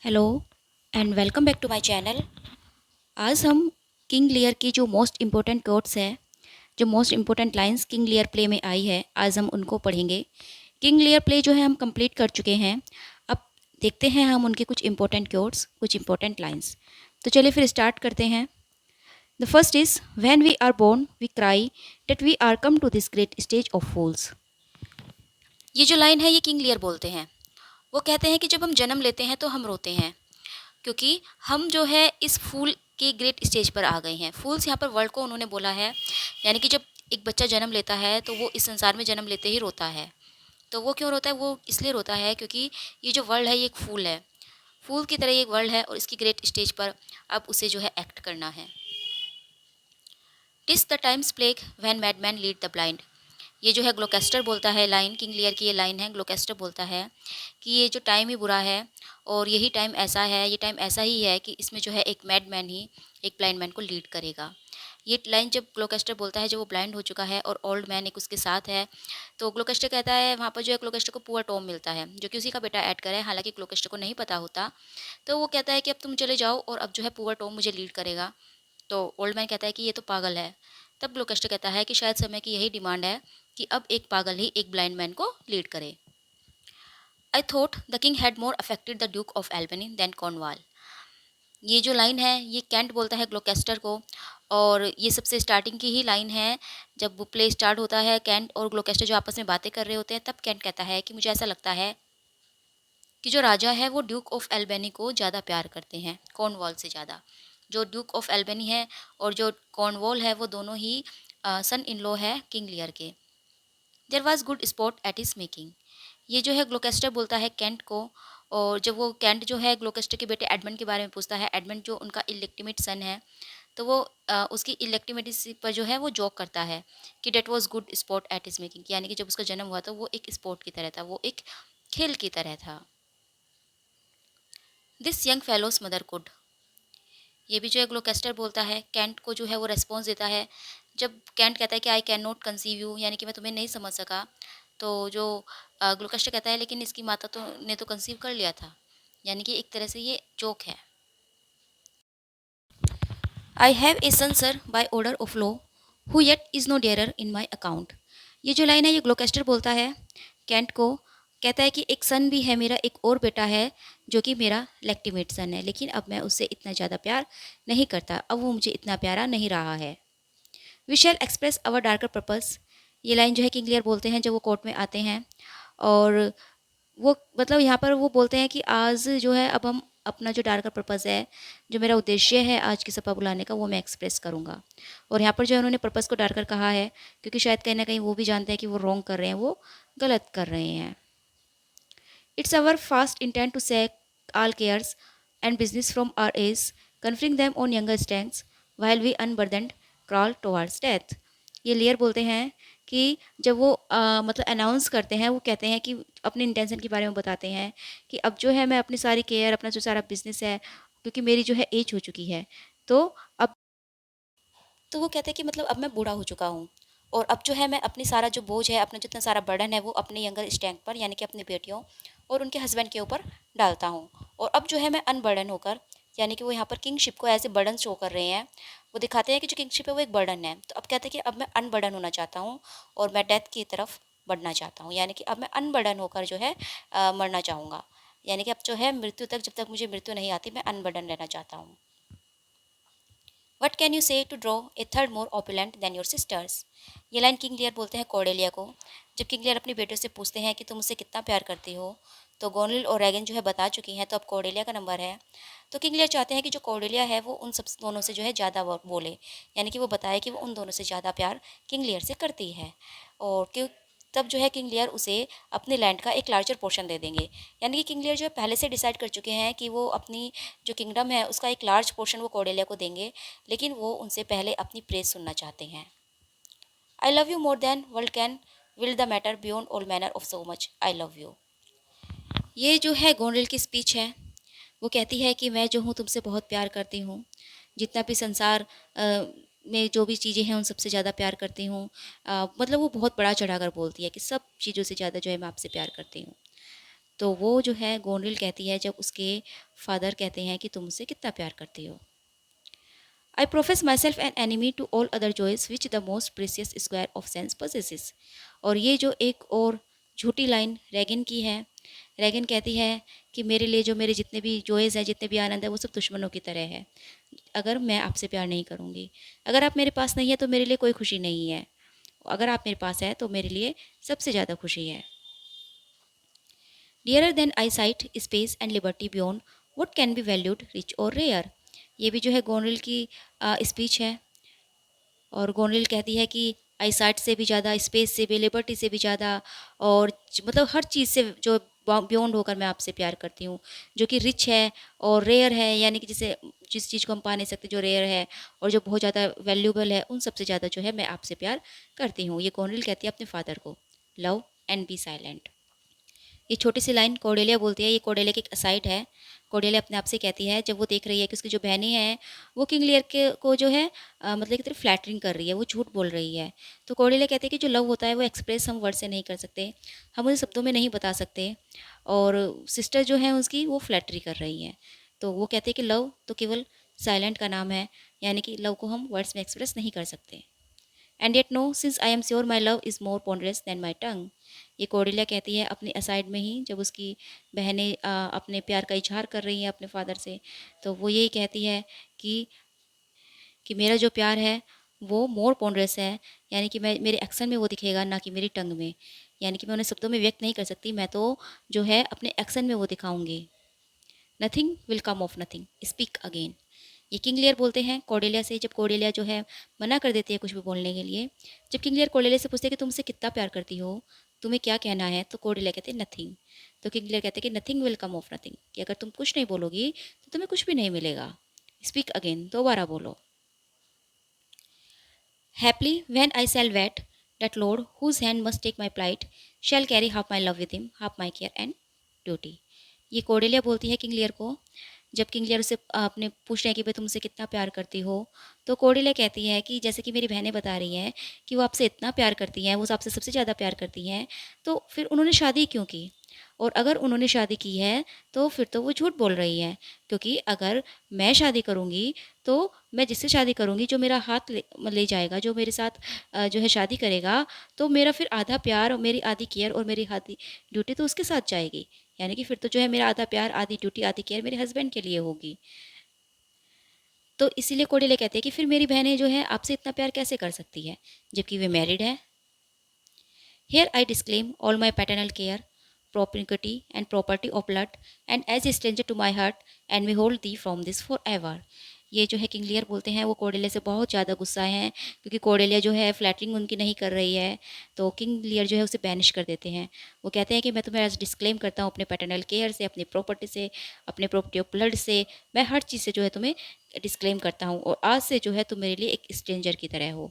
Hello and welcome back to my channel. आज हम King Lear की जो मोस्ट इम्पोर्टेंट कोट्स है, जो most important lines King Lear play में आई है, आज हम उनको पढ़ेंगे। किंग लियर प्ले जो है हम कंप्लीट कर चुके हैं। अब देखते हैं हम उनके कुछ इम्पोर्टेंट कोट्स, कुछ इम्पोर्टेंट लाइंस। तो चलिए फिर स्टार्ट करते हैं। The first is when we are born we cry that we are come to this great stage of fools. ये जो लाइन है ये किंग लियर बोलते हैं। वो कहते हैं कि जब हम जन्म लेते हैं तो हम रोते हैं, क्योंकि हम जो है इस फूल के ग्रेट स्टेज पर आ गए हैं। फूल्स यहाँ पर वर्ड को उन्होंने बोला है, यानी कि जब एक बच्चा जन्म लेता है तो वो इस संसार में जन्म लेते ही रोता है। तो वो क्यों रोता है? वो इसलिए रोता है क्योंकि ये जो वर्ल्ड है ये एक फूल है, फूल की तरह ये एक वर्ल्ड है और इसकी ग्रेट स्टेज पर अब उसे जो है एक्ट करना है। TISS the times plague when madman lead the blind. ये जो है ग्लोकेस्टर बोलता है लाइन, किंग लियर की ये लाइन है। ग्लोकेस्टर बोलता है कि ये जो टाइम ही बुरा है और यही टाइम ऐसा है, ये टाइम ऐसा ही है कि इसमें जो है एक मैडमैन ही एक ब्लाइंड मैन को लीड करेगा। ये लाइन जब ग्लोकेस्टर बोलता है, जब वो ब्लाइंड हो चुका है और ओल्ड मैन एक उसके साथ है, तो ग्लोकेस्टर कहता है, वहाँ पर जो है ग्लोकेस्टर को पुअर टॉम मिलता है जो कि उसी का बेटा एडगर है। हालांकि ग्लोकेस्टर को नहीं पता होता। तो वो कहता है कि अब तुम चले जाओ और अब जो है पुअर टॉम मुझे लीड करेगा। तो ओल्ड मैन कहता है कि ये तो पागल है। तब ग्लोकेस्टर कहता है कि शायद समय की यही डिमांड है कि अब एक पागल ही एक ब्लाइंड मैन को लीड करे। I thought the king had more affected the Duke of Albany than Cornwall. ये जो लाइन है ये कैंट बोलता है ग्लोकेस्टर को, और ये सबसे स्टार्टिंग की ही लाइन है। जब वो प्ले स्टार्ट होता है, कैंट और ग्लोकेस्टर जो आपस में बातें कर रहे होते हैं, तब कैंट कहता है कि मुझे ऐसा लगता है कि जो राजा है वो ड्यूक ऑफ एल्बनी को ज़्यादा प्यार करते हैं कॉर्नवॉल से ज़्यादा। जो ड्यूक ऑफ एल्बनी है और जो कॉर्नवॉल है वो दोनों ही सन इन लॉ है किंग लियर के। There was good sport at his making. ये जो है ग्लोकेस्टर बोलता है कैंट को, और जब वो कैंट जो है ग्लोकेस्टर के बेटे एडमंड के बारे में पूछता है, एडमंड जो उनका इलेक्टिमेट सन है, तो वो उसकी इलेक्टिमेसी पर जो है वो जोक करता है कि that was good sport at his making, यानी कि जब उसका जन्म हुआ तो वो एक स्पोर्ट की तरह था, वो एक खेल की तरह था। This young fellows mother could. ये भी जो है ग्लोकेस्टर बोलता है कैंट को, जो है वो रेस्पॉन्स देता है। जब कैंट कहता है कि I can not conceive you, यानी कि मैं तुम्हें नहीं समझ सका, तो जो ग्लोकेस्टर कहता है लेकिन इसकी माता तो ने तो कंसीव कर लिया था, यानी कि एक तरह से ये जोक है। I have a son sir by order of law who yet is no dearer in my account. ये जो लाइन है ये ग्लोकेस्टर बोलता है कैंट को, कहता है कि एक सन भी है मेरा, एक और बेटा है जो कि मेरा लेक्टिमेट सन है, लेकिन अब मैं उससे इतना ज़्यादा प्यार नहीं करता, अब वो मुझे इतना प्यारा नहीं रहा है। We shall express our darker purpose. ये लाइन जो है किंग लियर बोलते हैं जब वो कोर्ट में आते हैं, और वो मतलब यहाँ पर वो बोलते हैं कि आज जो है अब हम अपना जो डार्कर पर्पज़ है, जो मेरा उद्देश्य है आज की सभा बुलाने का, वो मैं एक्सप्रेस करूँगा। और यहाँ पर जो है उन्होंने पर्पज़ को डार्कर कहा है क्योंकि शायद कहीं ना कहीं वो भी जानते हैं कि वो रॉन्ग कर रहे हैं, वो गलत कर रहे हैं। It's our fast intent to shake all cares and business from our age, conferring them on younger strengths, while we unburdened crawl towards death। ये लेयर बोलते हैं कि जब वो मतलब अनाउंस करते हैं, वो कहते हैं कि अपने इंटेंशन के बारे में बताते हैं कि अब जो है मैं अपनी सारी केयर, अपना जो सारा बिजनेस है, क्योंकि मेरी जो है एज हो चुकी है, तो अब तो वो कहते हैं कि मतलब अब मैं बूढ़ा हो चुका हूँ, और अब जो है मैं अपनी सारा जो बोझ है, अपना जितना सारा बर्डन है, वो अपने यंगर स्ट्रेंथ पर, यानी कि अपनी बेटियों और उनके हस्बैंड के ऊपर डालता हूँ। और अब जो है मैं अनबर्डन होकर, यानी कि वो यहाँ पर किंगशिप को ऐसे बर्डन शो कर रहे हैं। वो दिखाते हैं कि जो किंगशिप है वो एक बर्डन है। तो अब कहते हैं कि अब मैं अनबर्डन होना चाहता हूँ और मैं डेथ की तरफ बढ़ना चाहता हूँ, यानी कि अब मैं अनबर्डन होकर जो है मरना चाहूँगा। यानी कि अब जो है मृत्यु तक, जब तक मुझे मृत्यु नहीं आती, मैं अनबर्डन रहना चाहता हूँ। What can you say to draw a third more opulent than your sisters. ये लाइन किंग लियर बोलते हैं कॉर्डेलिया को। जब किंग लियर अपनी बेटों से पूछते हैं कि तुम मुझसे कितना प्यार करती हो, तो गोनलिल और रैगन जो है बता चुकी हैं, तो अब कॉर्डेलिया का नंबर है। तो किंग लियर चाहते हैं कि जो कॉर्डेलिया है वो उन सब दोनों से जो है ज़्यादा बोले, यानी कि वो बताए कि वो उन दोनों से ज़्यादा प्यार किंग लियर से करती है। और क्यों तब जो है किंग लियर उसे अपने लैंड का एक लार्जर पोर्शन दे देंगे। यानी कि किंग लियर जो है पहले से डिसाइड कर चुके हैं कि वो अपनी जो किंगडम है उसका एक लार्ज पोर्शन वो कॉर्डेलिया को देंगे, लेकिन वो उनसे पहले अपनी प्रेज सुनना चाहते हैं। I love you more than world can will the matter beyond all manner of so much I love you. ये जो है गोनरिल की स्पीच है। वो कहती है कि मैं जो हूँ तुमसे बहुत प्यार करती हूँ, जितना भी संसार में जो भी चीज़ें हैं उन सबसे ज़्यादा प्यार करती हूँ। मतलब वो बहुत बड़ा चढ़ा कर बोलती है कि सब चीज़ों से ज़्यादा जो है मैं आपसे प्यार करती हूँ। तो वो जो है गोनरिल कहती है जब उसके फादर कहते हैं कि तुम मुझसे कितना प्यार करती हो। I profess myself an enemy to all other joys which the most precious square of sense possesses। और ये जो एक और झूठी लाइन रेगन की है। रेगन कहती है कि मेरे लिए जो मेरे जितने भी जॉयज़ हैं, जितने भी आनंद है, वो सब दुश्मनों की तरह है अगर मैं आपसे प्यार नहीं करूँगी। अगर आप मेरे पास नहीं है तो मेरे लिए कोई खुशी नहीं है, अगर आप मेरे पास है तो मेरे लिए सबसे ज़्यादा खुशी है। Dearer than eyesight space and liberty beyond what can be valued rich or rare. ये भी जो है गोनरिल की स्पीच है। और गोनरिल कहती है कि आईसाइट से भी ज़्यादा, स्पेस से भी, लिबर्टी से भी ज़्यादा, और मतलब हर चीज़ से जो बियॉन्ड होकर मैं आपसे प्यार करती हूँ, जो कि रिच है और रेयर है, यानी कि जिसे जिस चीज़ को हम पा नहीं सकते, जो रेयर है और जो बहुत ज़्यादा वैल्यूबल है, उन सबसे ज़्यादा जो है मैं आपसे प्यार करती हूँ। ये गोनरिल कहती है अपने फादर को। Love and be silent. ये छोटी सी लाइन कोर्डेलिया बोलती है। ये कोर्डेलिया की एक असाइड है। कोर्डेलिया अपने आप से कहती है जब वो देख रही है कि उसकी जो बहनें हैं वो किंग लियर के को जो है मतलब की तरफ फ्लैटरिंग कर रही है, वो झूठ बोल रही है। तो कोर्डेलिया कहती है कि जो लव होता है वो एक्सप्रेस हम वर्ड से नहीं कर सकते, हम उसे शब्दों में नहीं बता सकते, और सिस्टर जो है उसकी वो फ्लैटरी कर रही है। तो वो कहते हैं कि लव तो केवल साइलेंट का नाम है, यानी कि लव को हम वर्ड्स में एक्सप्रेस नहीं कर सकते। And yet no since I am sure my love is more ponderous than my tongue. ये कोर्डेलिया कहती है अपनी असाइड में ही, जब उसकी बहनें अपने प्यार का इजहार कर रही हैं अपने फादर से, तो वो यही कहती है कि मेरा जो प्यार है वो मोर पॉन्डरस है, यानी कि मैं मेरे एक्शन में वो दिखेगा, ना कि मेरी टंग में। यानी कि मैं उन्हें शब्दों में व्यक्त नहीं कर सकती, मैं तो जो है अपने एक्शन में वो दिखाऊंगी। Nothing will come of nothing, speak again. ये किंग लियर बोलते हैं कॉर्डेलिया से, जब कॉर्डेलिया जो है मना कर देती है कुछ भी बोलने के लिए। जब किंग लियर कॉर्डेलिया से पूछते हैं कि तुमसे कितना प्यार करती हो, तुम्हें क्या कहना है, तो कॉर्डेलिया कहते हैं नथिंग। तो किंग लियर कहते हैं कि nothing will come of nothing, कि अगर तुम कुछ नहीं बोलोगी तो तुम्हें कुछ भी नहीं मिलेगा। स्पीक अगेन, दोबारा बोलो। Haply when I shall wed that Lord, whose hand must take my plight, shall carry half my love with him, half my care and duty। ये कॉर्डेलिया बोलती है किंग लियर को। जब किंग लियर उसे अपने पूछ रहे हैं कि भाई तुमसे कितना प्यार करती हो, तो कॉर्डेलिया कहती है कि जैसे कि मेरी बहनें बता रही हैं कि वो आपसे इतना प्यार करती हैं, वो आपसे सबसे ज़्यादा प्यार करती हैं, तो फिर उन्होंने शादी क्यों की? और अगर उन्होंने शादी की है तो फिर तो वो झूठ बोल रही हैं, क्योंकि अगर मैं शादी करूँगी तो मैं जिससे शादी करूँगी, जो मेरा हाथ ले जाएगा, जो मेरे साथ जो है शादी करेगा, तो मेरा फिर आधा प्यार और मेरी आधी केयर और मेरी आधी ड्यूटी तो उसके साथ जाएगी। यानी कि फिर तो जो है मेरा आधा प्यार, आधी ड्यूटी, आधी केयर मेरे हस्बैंड के लिए होगी। तो इसीलिए कोडेले कहते हैं कि फिर मेरी बहनें जो है आपसे इतना प्यार कैसे कर सकती है जबकि वे मैरिड है। Here I disclaim all my paternal care, propinquity and property of blood, and as a stranger to my heart, and may hold thee from this forever। ये जो है किंग लियर बोलते हैं वो कोर्डेलिया से बहुत ज़्यादा गुस्सा हैं, क्योंकि कोर्डेलिया जो है फ्लैटरिंग उनकी नहीं कर रही है। तो किंग लियर जो है उसे बैनिश कर देते हैं। वो कहते हैं कि मैं तुम्हें आज डिस्क्लेम करता हूँ अपने पैटर्नल केयर से, अपनी प्रॉपर्टी से, अपने प्रॉपर्टी ऑफ ब्लड से, मैं हर चीज़ से जो है तुम्हें डिस्क्लेम करता हूँ, और आज से जो है तुम मेरे लिए एक स्ट्रेंजर की तरह हो।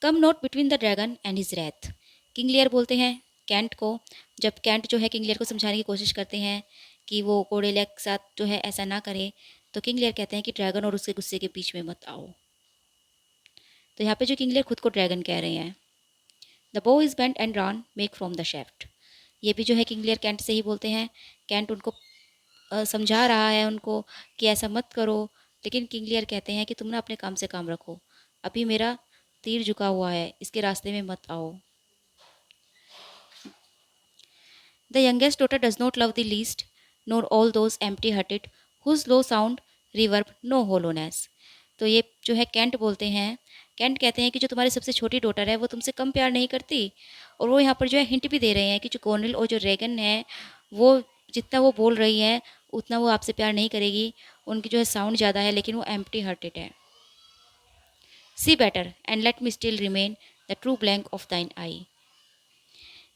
Come not between the dragon and his wrath. King Lear बोलते हैं कैंट को, जब कैंट जो है किंग लियर को समझाने की कोशिश करते हैं कि वो कोर्डेलिया के साथ जो है ऐसा ना करे, तो किंग लियर कहते हैं कि ड्रैगन और उसके गुस्से के बीच में मत आओ। तो यहाँ पे जो किंग लियर खुद को ड्रैगन कह रहे हैं। The bow is bent and drawn make from the shaft. ये भी जो है किंग लियर कैंट से ही बोलते हैं। कैंट उनको समझा रहा है उनको कि ऐसा मत करो, लेकिन किंग लियर कहते हैं कि तुम ना अपने काम से काम रखो, अभी मेरा तीर झुका हुआ है, इसके रास्ते में मत आओ। The youngest daughter does not love the least, nor all those empty-hearted, whose low sound reverb no hollowness। तो ये जो है कैंट बोलते हैं, कैंट कहते हैं कि जो तुम्हारी सबसे छोटी डॉटर है वो तुमसे कम प्यार नहीं करती, और वो यहाँ पर जो है हिंट भी दे रहे हैं कि जो कॉर्नेल और जो रेगन है वो जितना वो बोल रही है उतना वो आपसे प्यार नहीं करेगी, उनकी जो है साउंड ज़्यादा है लेकिन वो एम्प्टी हार्टेड है। See better and let me still remain the true blank of thine eye.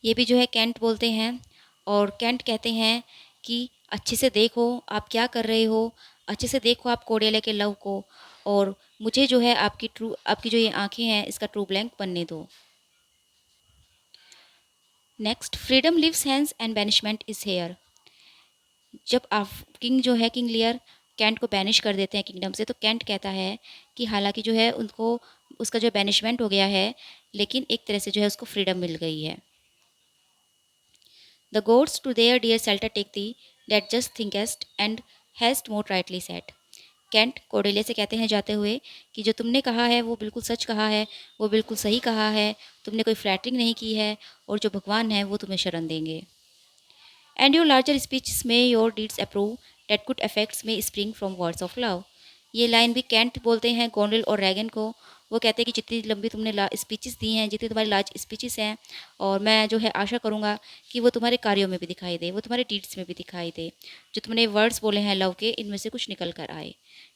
ये भी जो है कैंट बोलते हैं, और कैंट कहते हैं कि अच्छे से देखो आप क्या कर रहे हो, अच्छे से देखो आप कोर्डेलिया के लव को, और मुझे जो है आपकी जो ये आंखें हैं इसका ट्रू ब्लैंक बनने दो। Next, freedom lives hence and banishment is here. जब आप किंग जो है किंग लियर कैंट को बैनिश कर देते हैं किंगडम से, तो कैंट कहता है कि हालांकि जो है उनको उसका जो बैनिशमेंट हो गया है, लेकिन एक तरह से जो है उसको फ्रीडम मिल गई है। The gods to their dear shelter take thee, that just thinkest and hast more rightly said. Kent Cordelia से कहते हैं जाते हुए कि जो तुमने कहा है वो बिल्कुल सच कहा है, वो बिल्कुल सही कहा है, तुमने कोई फ्लैटरिंग नहीं की है, और जो भगवान है वो तुम्हें शरण देंगे. And your larger speeches may your deeds approve, that good effects may spring from words of love. ये लाइन भी कैंट बोलते हैं गोनरेल और रैगन को. वो कहते हैं कि जितनी लंबी तुमने स्पीचेस दी हैं, जितनी तुम्हारी लार्ज स्पीचेस हैं, और मैं जो है आशा करूँगा कि वो तुम्हारे कार्यों में भी दिखाई दे, वो तुम्हारे डीड्स में भी दिखाई दे. जो तुमने वर्ड्स बोले हैं लव के, इनमें से कुछ निकल कर आए.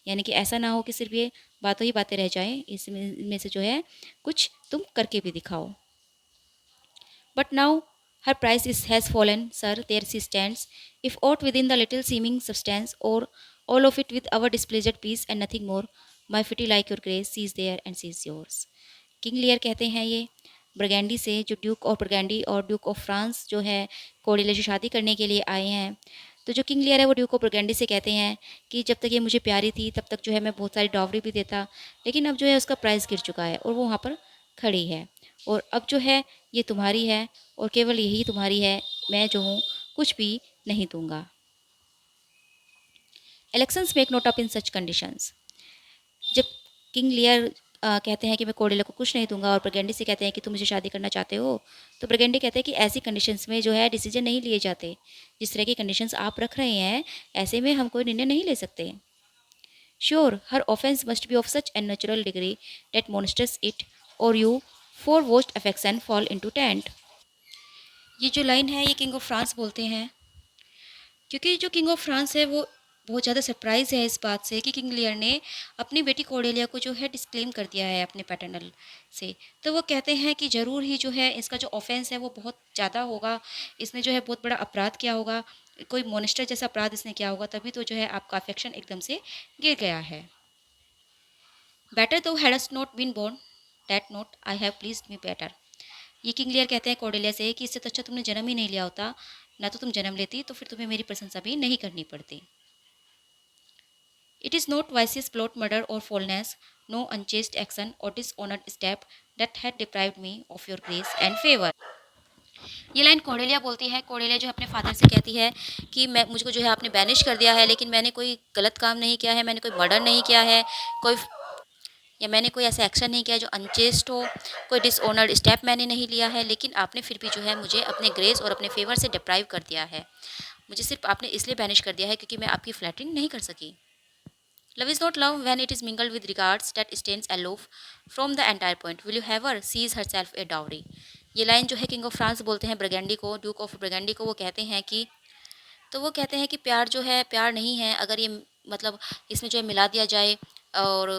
यानी कि ऐसा ना हो कि सिर्फ ये बातों ही बातें रह जाएं, इसमें से जो है कुछ तुम करके भी दिखाओ. But now her has fallen, sir, there she stands, if aught within the little seeming substance, or all of it with our displeased peace and nothing more, my fitty like your grace, she is there and she is yours. King Lear कहते हैं ये burgundy से, जो Duke of burgundy और Duke of France जो है Cordelia से शादी करने के लिए आए हैं. तो जो किंग लियर है वो ड्यूक ऑफ बर्गेंडी से कहते हैं कि जब तक ये मुझे प्यारी थी तब तक जो है मैं बहुत सारी डॉवरी भी देता, लेकिन अब जो है उसका प्राइस गिर चुका है और वो वहाँ पर खड़ी है, और अब जो है ये तुम्हारी है और केवल यही तुम्हारी है, मैं जो हूँ कुछ भी नहीं दूंगा. Elections make note up in such conditions. जब किंग लियर कहते हैं कि मैं कोर्डेलिया को कुछ नहीं दूंगा और ब्रगेंडी से कहते हैं कि तुम मुझे शादी करना चाहते हो, तो ब्रगेंडी कहते हैं कि ऐसी कंडीशंस में जो है डिसीजन नहीं लिए जाते. जिस तरह की कंडीशंस आप रख रहे हैं, ऐसे में हम कोई निर्णय नहीं ले सकते. श्योर हर offence must be of such an natural degree that monsters it, और you for worst affection fall in to tent. ये जो लाइन है ये किंग ऑफ फ्रांस बोलते हैं, क्योंकि जो किंग ऑफ फ्रांस है वो बहुत ज़्यादा सरप्राइज़ है इस बात से कि किंग लियर ने अपनी बेटी कोर्डेलिया को जो है डिस्क्लेम कर दिया है अपने पैटर्नल से. तो वो कहते हैं कि ज़रूर ही जो है इसका जो ऑफेंस है वो बहुत ज़्यादा होगा, इसने जो है बहुत बड़ा अपराध किया होगा, कोई मोनिस्टर जैसा अपराध इसने किया होगा, तभी तो जो है आपका अफेक्शन एकदम से गिर गया है. Better thou hadst not been born, that not I have please me better. ये किंग लियर कहते हैं कोर्डेलिया से कि इससे तो अच्छा तुमने जन्म ही नहीं लिया होता, ना तो तुम जन्म लेती तो फिर तुम्हें मेरी प्रशंसा भी नहीं करनी पड़ती. It is not vicious plot, murder, or foulness, no unchaste action or dishonored step that had deprived me of your grace and favor. ये लाइन कोर्डेलिया बोलती है. कोर्डेलिया जो है अपने फादर से कहती है कि मैं मुझको जो है आपने बैनिश कर दिया है, लेकिन मैंने कोई गलत काम नहीं किया है, मैंने कोई मर्डर नहीं किया है, कोई या मैंने कोई ऐसा एक्शन नहीं किया जो अनचेस्ट हो, कोई डिसऑनर्ड स्टेप मैंने नहीं लिया है, लेकिन आपने फिर भी जो है मुझे अपने ग्रेस और अपने फेवर से डिप्राइव कर दिया है. मुझे सिर्फ आपने इसलिए बैनिश कर दिया है क्योंकि मैं आपकी फ्लैटरिंग नहीं कर सकी. Love is not love when it is mingled with regards that stands aloof from the entire point. Will you have her seize herself a dowry? ये लाइन जो है किंग ऑफ फ्रांस बोलते हैं ब्रगेंडी को, ड्यूक ऑफ ब्रगेंडी को. वो कहते हैं कि तो वो कहते हैं कि प्यार जो है प्यार नहीं है अगर ये मतलब इसमें जो है मिला दिया जाए, और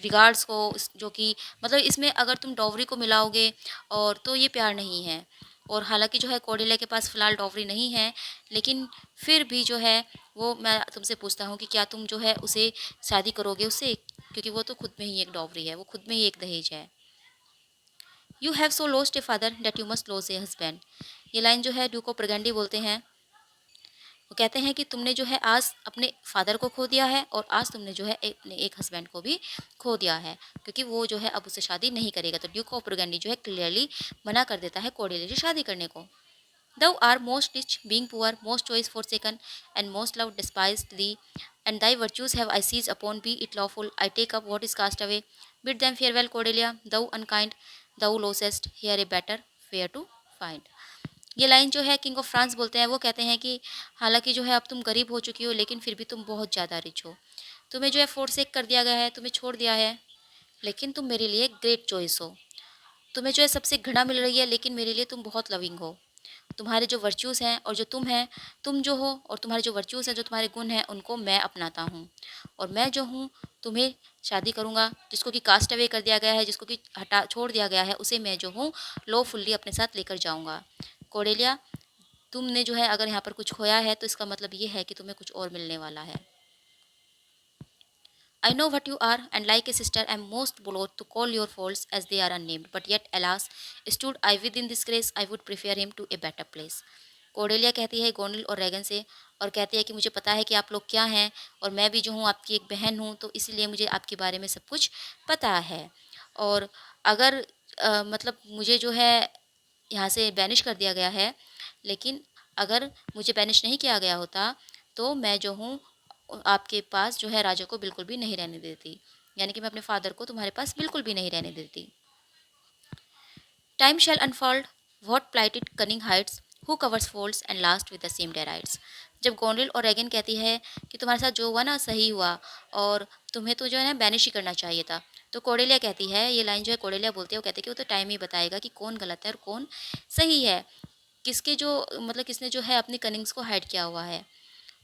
रिगार्ड्स को जो कि मतलब इसमें अगर तुम डॉवरी को मिलाओगे और तो ये प्यार नहीं है. और हालांकि जो है कोर्डेलिया के पास फ़िलहाल डॉवरी नहीं है, लेकिन फिर भी जो है वो मैं तुमसे पूछता हूँ कि क्या तुम जो है उसे शादी करोगे उससे, क्योंकि वो तो खुद में ही एक डॉवरी है, वो खुद में ही एक दहेज है. You have so lost a father that you must lose a husband. ये लाइन जो है ड्यूक ऑफ बर्गंडी बोलते हैं. वो कहते हैं कि तुमने जो है आज अपने फादर को खो दिया है और आज तुमने जो है अपने एक हस्बैंड को भी खो दिया है, क्योंकि वो जो है अब उससे शादी नहीं करेगा. तो ड्यूक ऑफ बर्गंडी जो है क्लियरली मना कर देता है कोर्डेलिया से शादी करने को. Thou art most rich, being poor, most choice forsaken, and most loved despised thee, and thy virtues have I seized upon, be it lawful, I take up what is cast away. Bid them farewell, Cordelia, thou unkind, thou losest, here a better, fair to find. ये line जो है king of France बोलते हैं. वो कहते हैं कि हालांकि जो है अब तुम गरीब हो चुकी हो, लेकिन फिर भी तुम बहुत ज़्यादा रिच हो. तुम्हें जो है फोरसेक कर दिया गया है, तुम्हें छोड़ दिया है, लेकिन तुम मेरे लिए ग्रेट चॉइस हो. तुम्हें जो है सबसे घृणा मिल रही है, लेकिन मेरे लिए तुम बहुत लविंग हो. तुम्हारे जो वर्च्यूज़ हैं और जो तुम हैं, तुम जो हो और तुम्हारे जो वर्च्यूज़ हैं, जो तुम्हारे गुण हैं, उनको मैं अपनाता हूँ. और मैं जो हूँ तुम्हें शादी करूँगा. जिसको कि कास्ट अवे कर दिया गया है, जिसको कि हटा छोड़ दिया गया है, उसे मैं जो हूँ लॉफुल्ली अपने साथ लेकर जाऊँगा. कोर्डेलिया, तुमने जो है अगर यहाँ पर कुछ खोया है तो इसका मतलब ये है कि तुम्हें कुछ और मिलने वाला है. I know what you are, and like a sister, am most loath to call your faults as they are unnamed. But yet, alas, stood I within this grace, I would prefer him to a better place. Cordelia कहती है गोनल और Reagan से, और कहती है कि मुझे पता है कि आप लोग क्या हैं, और मैं भी जो हूँ आपकी एक बहन हूँ, तो इसीलिए मुझे आपके बारे में सब कुछ पता है. और अगर मतलब मुझे जो है यहाँ से बैनिश कर दिया गया है, लेकिन अगर मुझे बैनिश नहीं किया गया होता तो मैं जो हूँ आपके पास जो है राजा को बिल्कुल भी नहीं रहने देती, यानी कि मैं अपने फादर को तुम्हारे पास बिल्कुल भी नहीं रहने देती। Time shall unfold what plighted cunning hides who covers faults and last with the shame derides. जब गोनरिल और रेगन कहती है कि तुम्हारे साथ जो हुआ ना सही हुआ और तुम्हें तो जो है ना बैनिश ही करना चाहिए था, तो कोडेलिया कहती है, ये लाइन जो है कोडेलिया बोलती है, वो कहती है कि वो तो टाइम ही बताएगा कि कौन गलत है और कौन सही है, किसके जो मतलब किसने जो है अपनी कनिंग्स को हाइड किया हुआ है,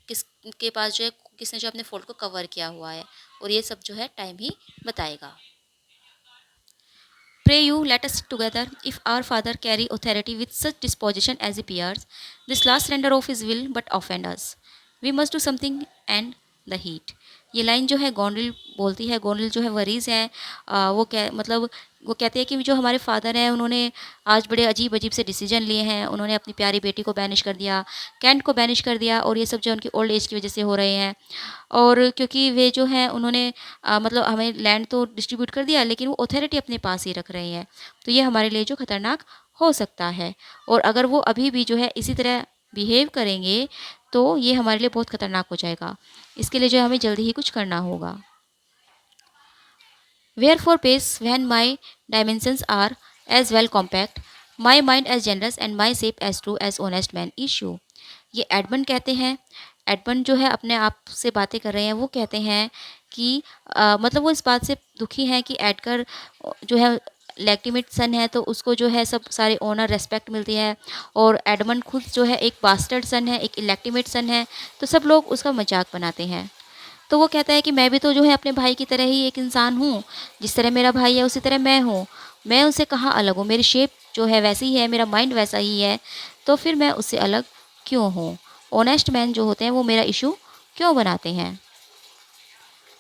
किसके पास जो है किसने जो अपने फोल्ड को कवर किया हुआ है, और ये सब जो है टाइम ही बताएगा। Pray you, let us sit together. If our Father carry authority with such disposition as he appears, this last render of his will but offend us. We must do something and the heat. ये line जो है गोनरिल बोलती है, गोनरिल जो है worries है, वो क्या मतलब वो कहते हैं कि जो हमारे फादर हैं उन्होंने आज बड़े अजीब अजीब से डिसीजन लिए हैं, उन्होंने अपनी प्यारी बेटी को बैनिश कर दिया, कैंट को बैनिश कर दिया, और ये सब जो उनकी ओल्ड एज की वजह से हो रहे हैं। और क्योंकि वे जो हैं उन्होंने मतलब हमें लैंड तो डिस्ट्रीब्यूट कर दिया लेकिन वो अथॉरिटी अपने पास ही रख रहे हैं, तो ये हमारे लिए जो खतरनाक हो सकता है। और अगर वो अभी भी जो है इसी तरह बिहेव करेंगे तो ये हमारे लिए बहुत खतरनाक हो जाएगा। इसके लिए जो हमें जल्दी ही कुछ करना होगा। Wherefore pace when my dimensions are as well compact, my mind as generous and my shape as true as honest man issue। ये एडमंड कहते हैं, एडमंड जो है अपने आप से बातें कर रहे हैं, वो कहते हैं कि मतलब वो इस बात से दुखी हैं कि एडगर जो है लेगिटिमेट सन है तो उसको जो है सब सारे ओनर रेस्पेक्ट मिलती है, और एडमंड खुद जो है एक बास्टर्ड सन है, एक इलेक्टिमेट सन है, तो सब लोग उसका मजाक बनाते हैं। तो वो कहता है कि मैं भी तो जो है अपने भाई की तरह ही एक इंसान हूँ, जिस तरह मेरा भाई है उसी तरह मैं हूँ, मैं उससे कहाँ अलग हूँ, मेरी शेप जो है वैसी ही है, मेरा माइंड वैसा ही है, तो फिर मैं उससे अलग क्यों हूँ। ऑनेस्ट मैन जो होते हैं वो मेरा इशू क्यों बनाते हैं।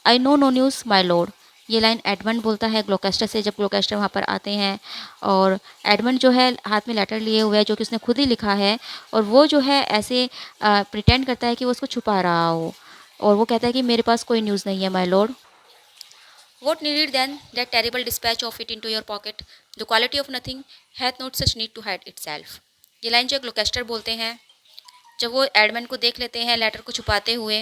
I know no news my lord. ये लाइन एडमंड बोलता है ग्लोकेस्टर से, जब ग्लोकेस्टर वहाँ पर आते हैं, और एडमंड जो है हाथ में लेटर लिए हुए है जो कि उसने खुद ही लिखा है, और वो जो है ऐसे प्रिटेंड करता है कि वो उसको छुपा रहा हो, और वो कहता है कि मेरे पास कोई न्यूज़ नहीं है my Lord. What needed then that terrible dispatch of it into your pocket? The quality of nothing hath not such need to hide itself। ये लाइन जो ग्लोकेस्टर बोलते हैं जब वो एडमंड को देख लेते हैं लेटर को छुपाते हुए,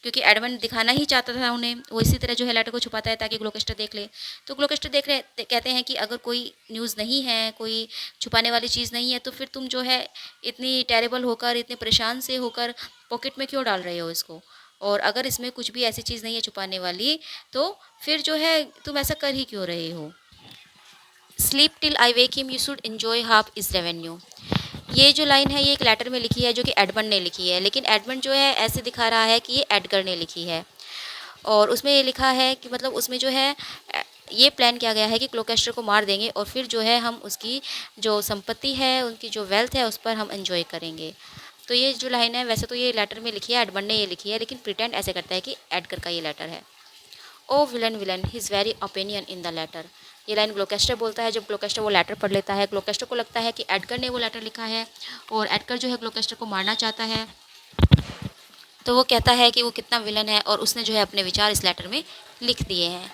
क्योंकि एडमंड दिखाना ही चाहता था उन्हें, वो इसी तरह जो है लेटर को छुपाता है ताकि ग्लोकेस्टर देख ले। तो ग्लोकेस्टर देख रहे कहते हैं कि अगर कोई न्यूज़ नहीं है, कोई छुपाने वाली चीज़ नहीं है, तो फिर तुम जो है इतनी टेरेबल होकर, इतने परेशान से होकर पॉकेट में क्यों डाल रहे हो इसको, और अगर इसमें कुछ भी ऐसी चीज़ नहीं है छुपाने वाली, तो फिर जो है तुम ऐसा कर ही क्यों रहे हो। Sleep till I wake him you should enjoy half is revenue. ये जो लाइन है ये एक लेटर में लिखी है जो कि एडमंड ने लिखी है, लेकिन एडमंड जो है ऐसे दिखा रहा है कि ये एडगर ने लिखी है, और उसमें ये लिखा है कि मतलब उसमें जो है ये प्लान किया गया है कि क्लोकेस्टर को मार देंगे और फिर जो है हम उसकी जो संपत्ति है, उनकी जो वेल्थ है, उस पर हम एंजॉय करेंगे। तो ये जो लाइन है वैसे तो ये लेटर में लिखी है, एडमंड ने ये लिखी है, लेकिन प्रिटेंड ऐसे करता है कि एडगर का ये लेटर है। O villain villain his very opinion in the letter. ये लाइन ग्लोकेस्टर बोलता है जब ग्लोकेस्टर वो लेटर पढ़ लेता है। ग्लोकेस्टर को लगता है कि एडगर ने वो लेटर लिखा है, और एडगर जो है ग्लोकेस्टर को मारना चाहता है, तो वो कहता है कि वो कितना विलन है और उसने जो है अपने विचार इस लेटर में लिख दिए हैं।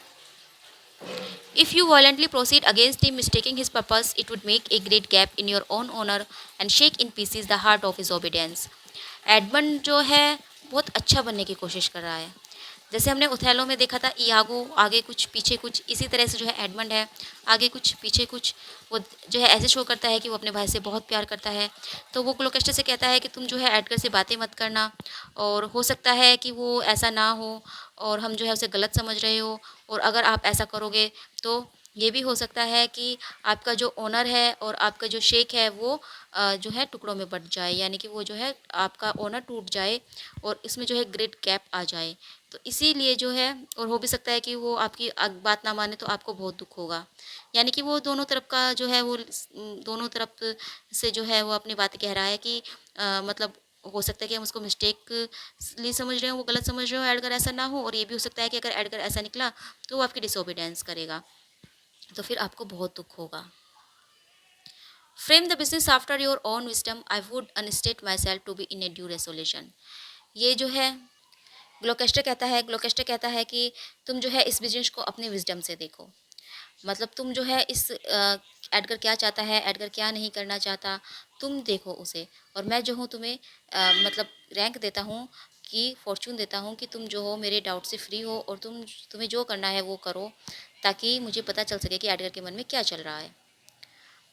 If you violently proceed against him mistaking his purpose, it would make a great gap in your own honor and shake in pieces the heart of his obedience। Edmund जो है बहुत अच्छा बनने की कोशिश कर रहा है। जैसे हमने ओथेलो में देखा था, इयागो आगे कुछ पीछे कुछ, इसी तरह से जो है एडमंड है आगे कुछ पीछे कुछ, वो जो है ऐसे शो करता है कि वो अपने भाई से बहुत प्यार करता है। तो वो ग्लोकेस्टर से कहता है कि तुम जो है एडगर से बातें मत करना, और हो सकता है कि वो ऐसा ना हो और हम जो है उसे गलत समझ रहे हो, और अगर आप ऐसा करोगे तो ये भी हो सकता है कि आपका जो ओनर है और आपका जो शेख है वो जो है टुकड़ों में बट जाए, यानी कि वो जो है आपका ओनर टूट जाए और इसमें जो है ग्रेट गैप आ जाए। तो इसीलिए जो है, और हो भी सकता है कि वो आपकी बात ना माने तो आपको बहुत दुख होगा। यानी कि वो दोनों तरफ का जो है वो दोनों तरफ से जो है वो अपनी बात कह रहा है कि मतलब हो सकता है कि हम उसको मिस्टेकली समझ रहे हो, वो गलत समझ रहे हो, एडगर ऐसा ना हो, और ये भी हो सकता है कि अगर एडगर ऐसा निकला तो वो आपकी डिसोबीडेंस करेगा, तो फिर आपको बहुत दुख होगा। Frame the business after your own wisdom I would unstate myself to be in a due resolution. ये जो है ग्लोकेस्टर कहता है कि तुम जो है इस बिजनेस को अपने विजडम से देखो। मतलब तुम जो है इस एडगर क्या चाहता है, एडगर क्या नहीं करना चाहता, तुम देखो उसे, और मैं जो हूँ तुम्हें मतलब रैंक देता हूँ कि फॉर्च्यून देता हूँ कि तुम जो हो मेरे डाउट से फ्री हो, और तुम्हें जो करना है वो करो, ताकि मुझे पता चल सके कि एडगर के मन में क्या चल रहा है।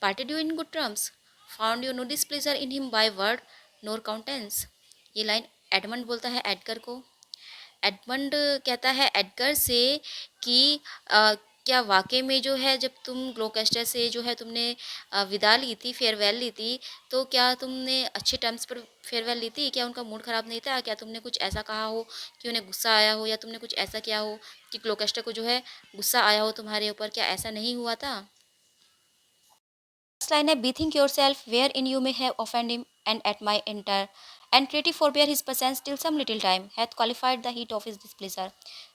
Parted you in good terms, found you no displeasure in him by word nor countenance। ये लाइन एडमंड बोलता है एडगर को। एडमंड कहता है एडगर से कि क्या वाकई में जो है जब तुम ग्लोकेस्टर से जो है तुमने विदा ली थी, फेयरवेल ली थी, तो क्या तुमने अच्छे टर्म्स पर फेयरवेल ली थी? क्या उनका मूड ख़राब नहीं था? क्या तुमने कुछ ऐसा कहा हो कि उन्हें गुस्सा आया हो, या तुमने कुछ ऐसा किया हो कि ग्लोकेस्टर को जो है गुस्सा आया हो तुम्हारे ऊपर? क्या ऐसा नहीं हुआ था? Next line है bethink yourself wherein you may have offended him, and at my entreaty forbear his presence till some little time hath qualified the heat of his displeasure,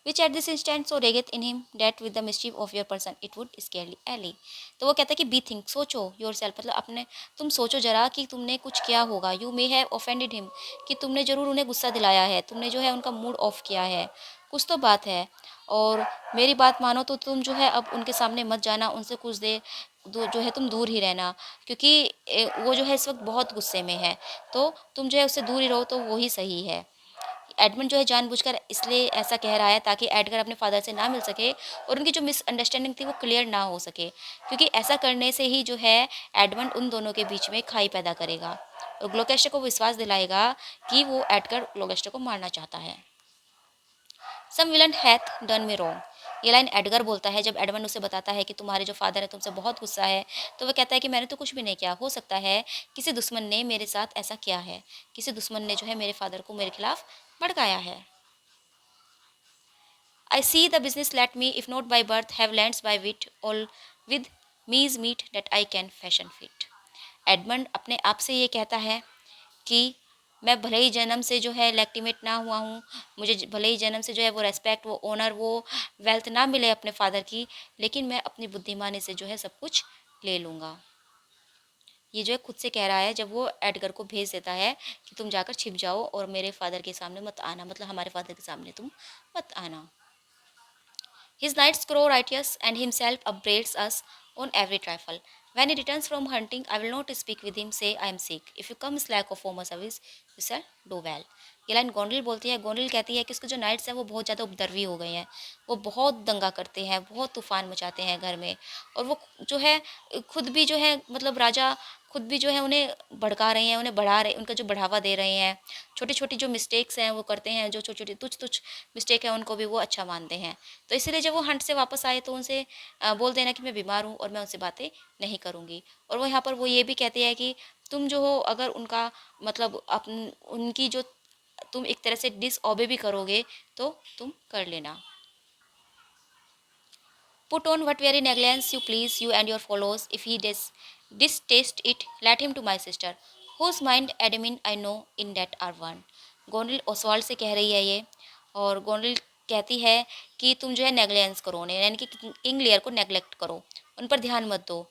which at this instant so rageth in him that with the mischief of your person it would scarcely allay। तो वो कहता है कि bethink, सोचो, yourself मतलब अपने, तुम सोचो जरा कि तुमने कुछ किया होगा, you may have offended him कि तुमने जरूर उन्हें गुस्सा दिलाया है, तुमने जो है उनका मूड ऑफ किया है, कुछ तो बात है। और मेरी बात मानो तो तुम जो है अब उनके सामने मत जाना, उनसे कुछ देर जो है तुम दूर ही रहना, क्योंकि वो जो है इस वक्त बहुत गुस्से में है, तो तुम जो है उससे दूर ही रहो तो वो ही सही है। एडमंड जो है जानबूझकर इसलिए ऐसा कह रहा है ताकि एडगर अपने फादर से ना मिल सके और उनकी जो मिसअंडरस्टैंडिंग थी वो क्लियर ना हो सके, क्योंकि ऐसा करने से ही जो है एडमंड उन दोनों के बीच में खाई पैदा करेगा और ग्लोकेस्टर को विश्वास दिलाएगा कि वो एडगर ग्लोकेस्टर को मारना चाहता है। Some villain hath done me wrong, ये लाइन एडगर बोलता है जब एडमंड उसे बताता है कि तुम्हारे जो फादर है तुमसे बहुत गुस्सा है, तो वह कहता है कि मैंने तो कुछ भी नहीं किया, हो सकता है किसी दुश्मन ने मेरे साथ ऐसा किया है, किसी दुश्मन ने जो है मेरे फादर को मेरे खिलाफ भड़काया है। I see the business let me, if not by birth, have lands by wit, all with me's meat that I can fashion fit। Edmund अपने आप से ये कहता है कि मैं भले ही जन्म से जो है लेक्टिमेट ना हुआ हूँ, मुझे भले ही जन्म से जो है वो रेस्पेक्ट, वो ऑनर, वो वेल्थ ना मिले अपने फादर की, लेकिन मैं अपनी बुद्धिमानी से जो है सब कुछ ले लूँगा। ये जो है खुद से कह रहा है जब वो एडगर को भेज देता है कि तुम जाकर छिप जाओ और मेरे फादर के सामने मत आना, मतलब हमारे फादर के सामने तुम मत आना। His knights grow righteous, and himself upbraids us on every trifle. When he returns from hunting, I will not speak with him, say I am sick। If you come slack of former service, you shall do well। ये line गोंडल बोलती है। गोंडल कहती है कि उसके जो nights हैं वो बहुत ज़्यादा उपद्रवी हो गए हैं, वो बहुत दंगा करते हैं, बहुत तूफान मचाते हैं घर में, और वो जो है खुद भी जो है मतलब राजा खुद भी जो है उन्हें भड़का रहे हैं, उन्हें बढ़ा रहे, उनका जो बढ़ावा दे रहे हैं, छोटी छोटी जो मिस्टेक्स हैं वो करते हैं, जो छोटी छोटी तुच्छ तुच्छ मिस्टेक है उनको भी वो अच्छा मानते हैं। तो इसीलिए जब वो हंट से वापस आए तो उनसे बोल देना कि मैं बीमार हूँ और मैं उनसे बातें नहीं करूँगी। और वो यहाँ पर वो ये भी कहते हैं कि तुम जो हो अगर उनका मतलब अपन उनकी जो तुम एक तरह से डिसओबे भी करोगे तो तुम कर लेना। Put on what very negligence you please, you and your follows. If he distaste it, let him to my sister, whose mind admin I know in that are one। Gondal Oswald से कह रही है ये, और गोंडल कहती है कि तुम जो है नेग्लिजेंस करो उन्हें, यानी कि किंग लियर को नेग्लेक्ट करो, उन पर ध्यान मत दो।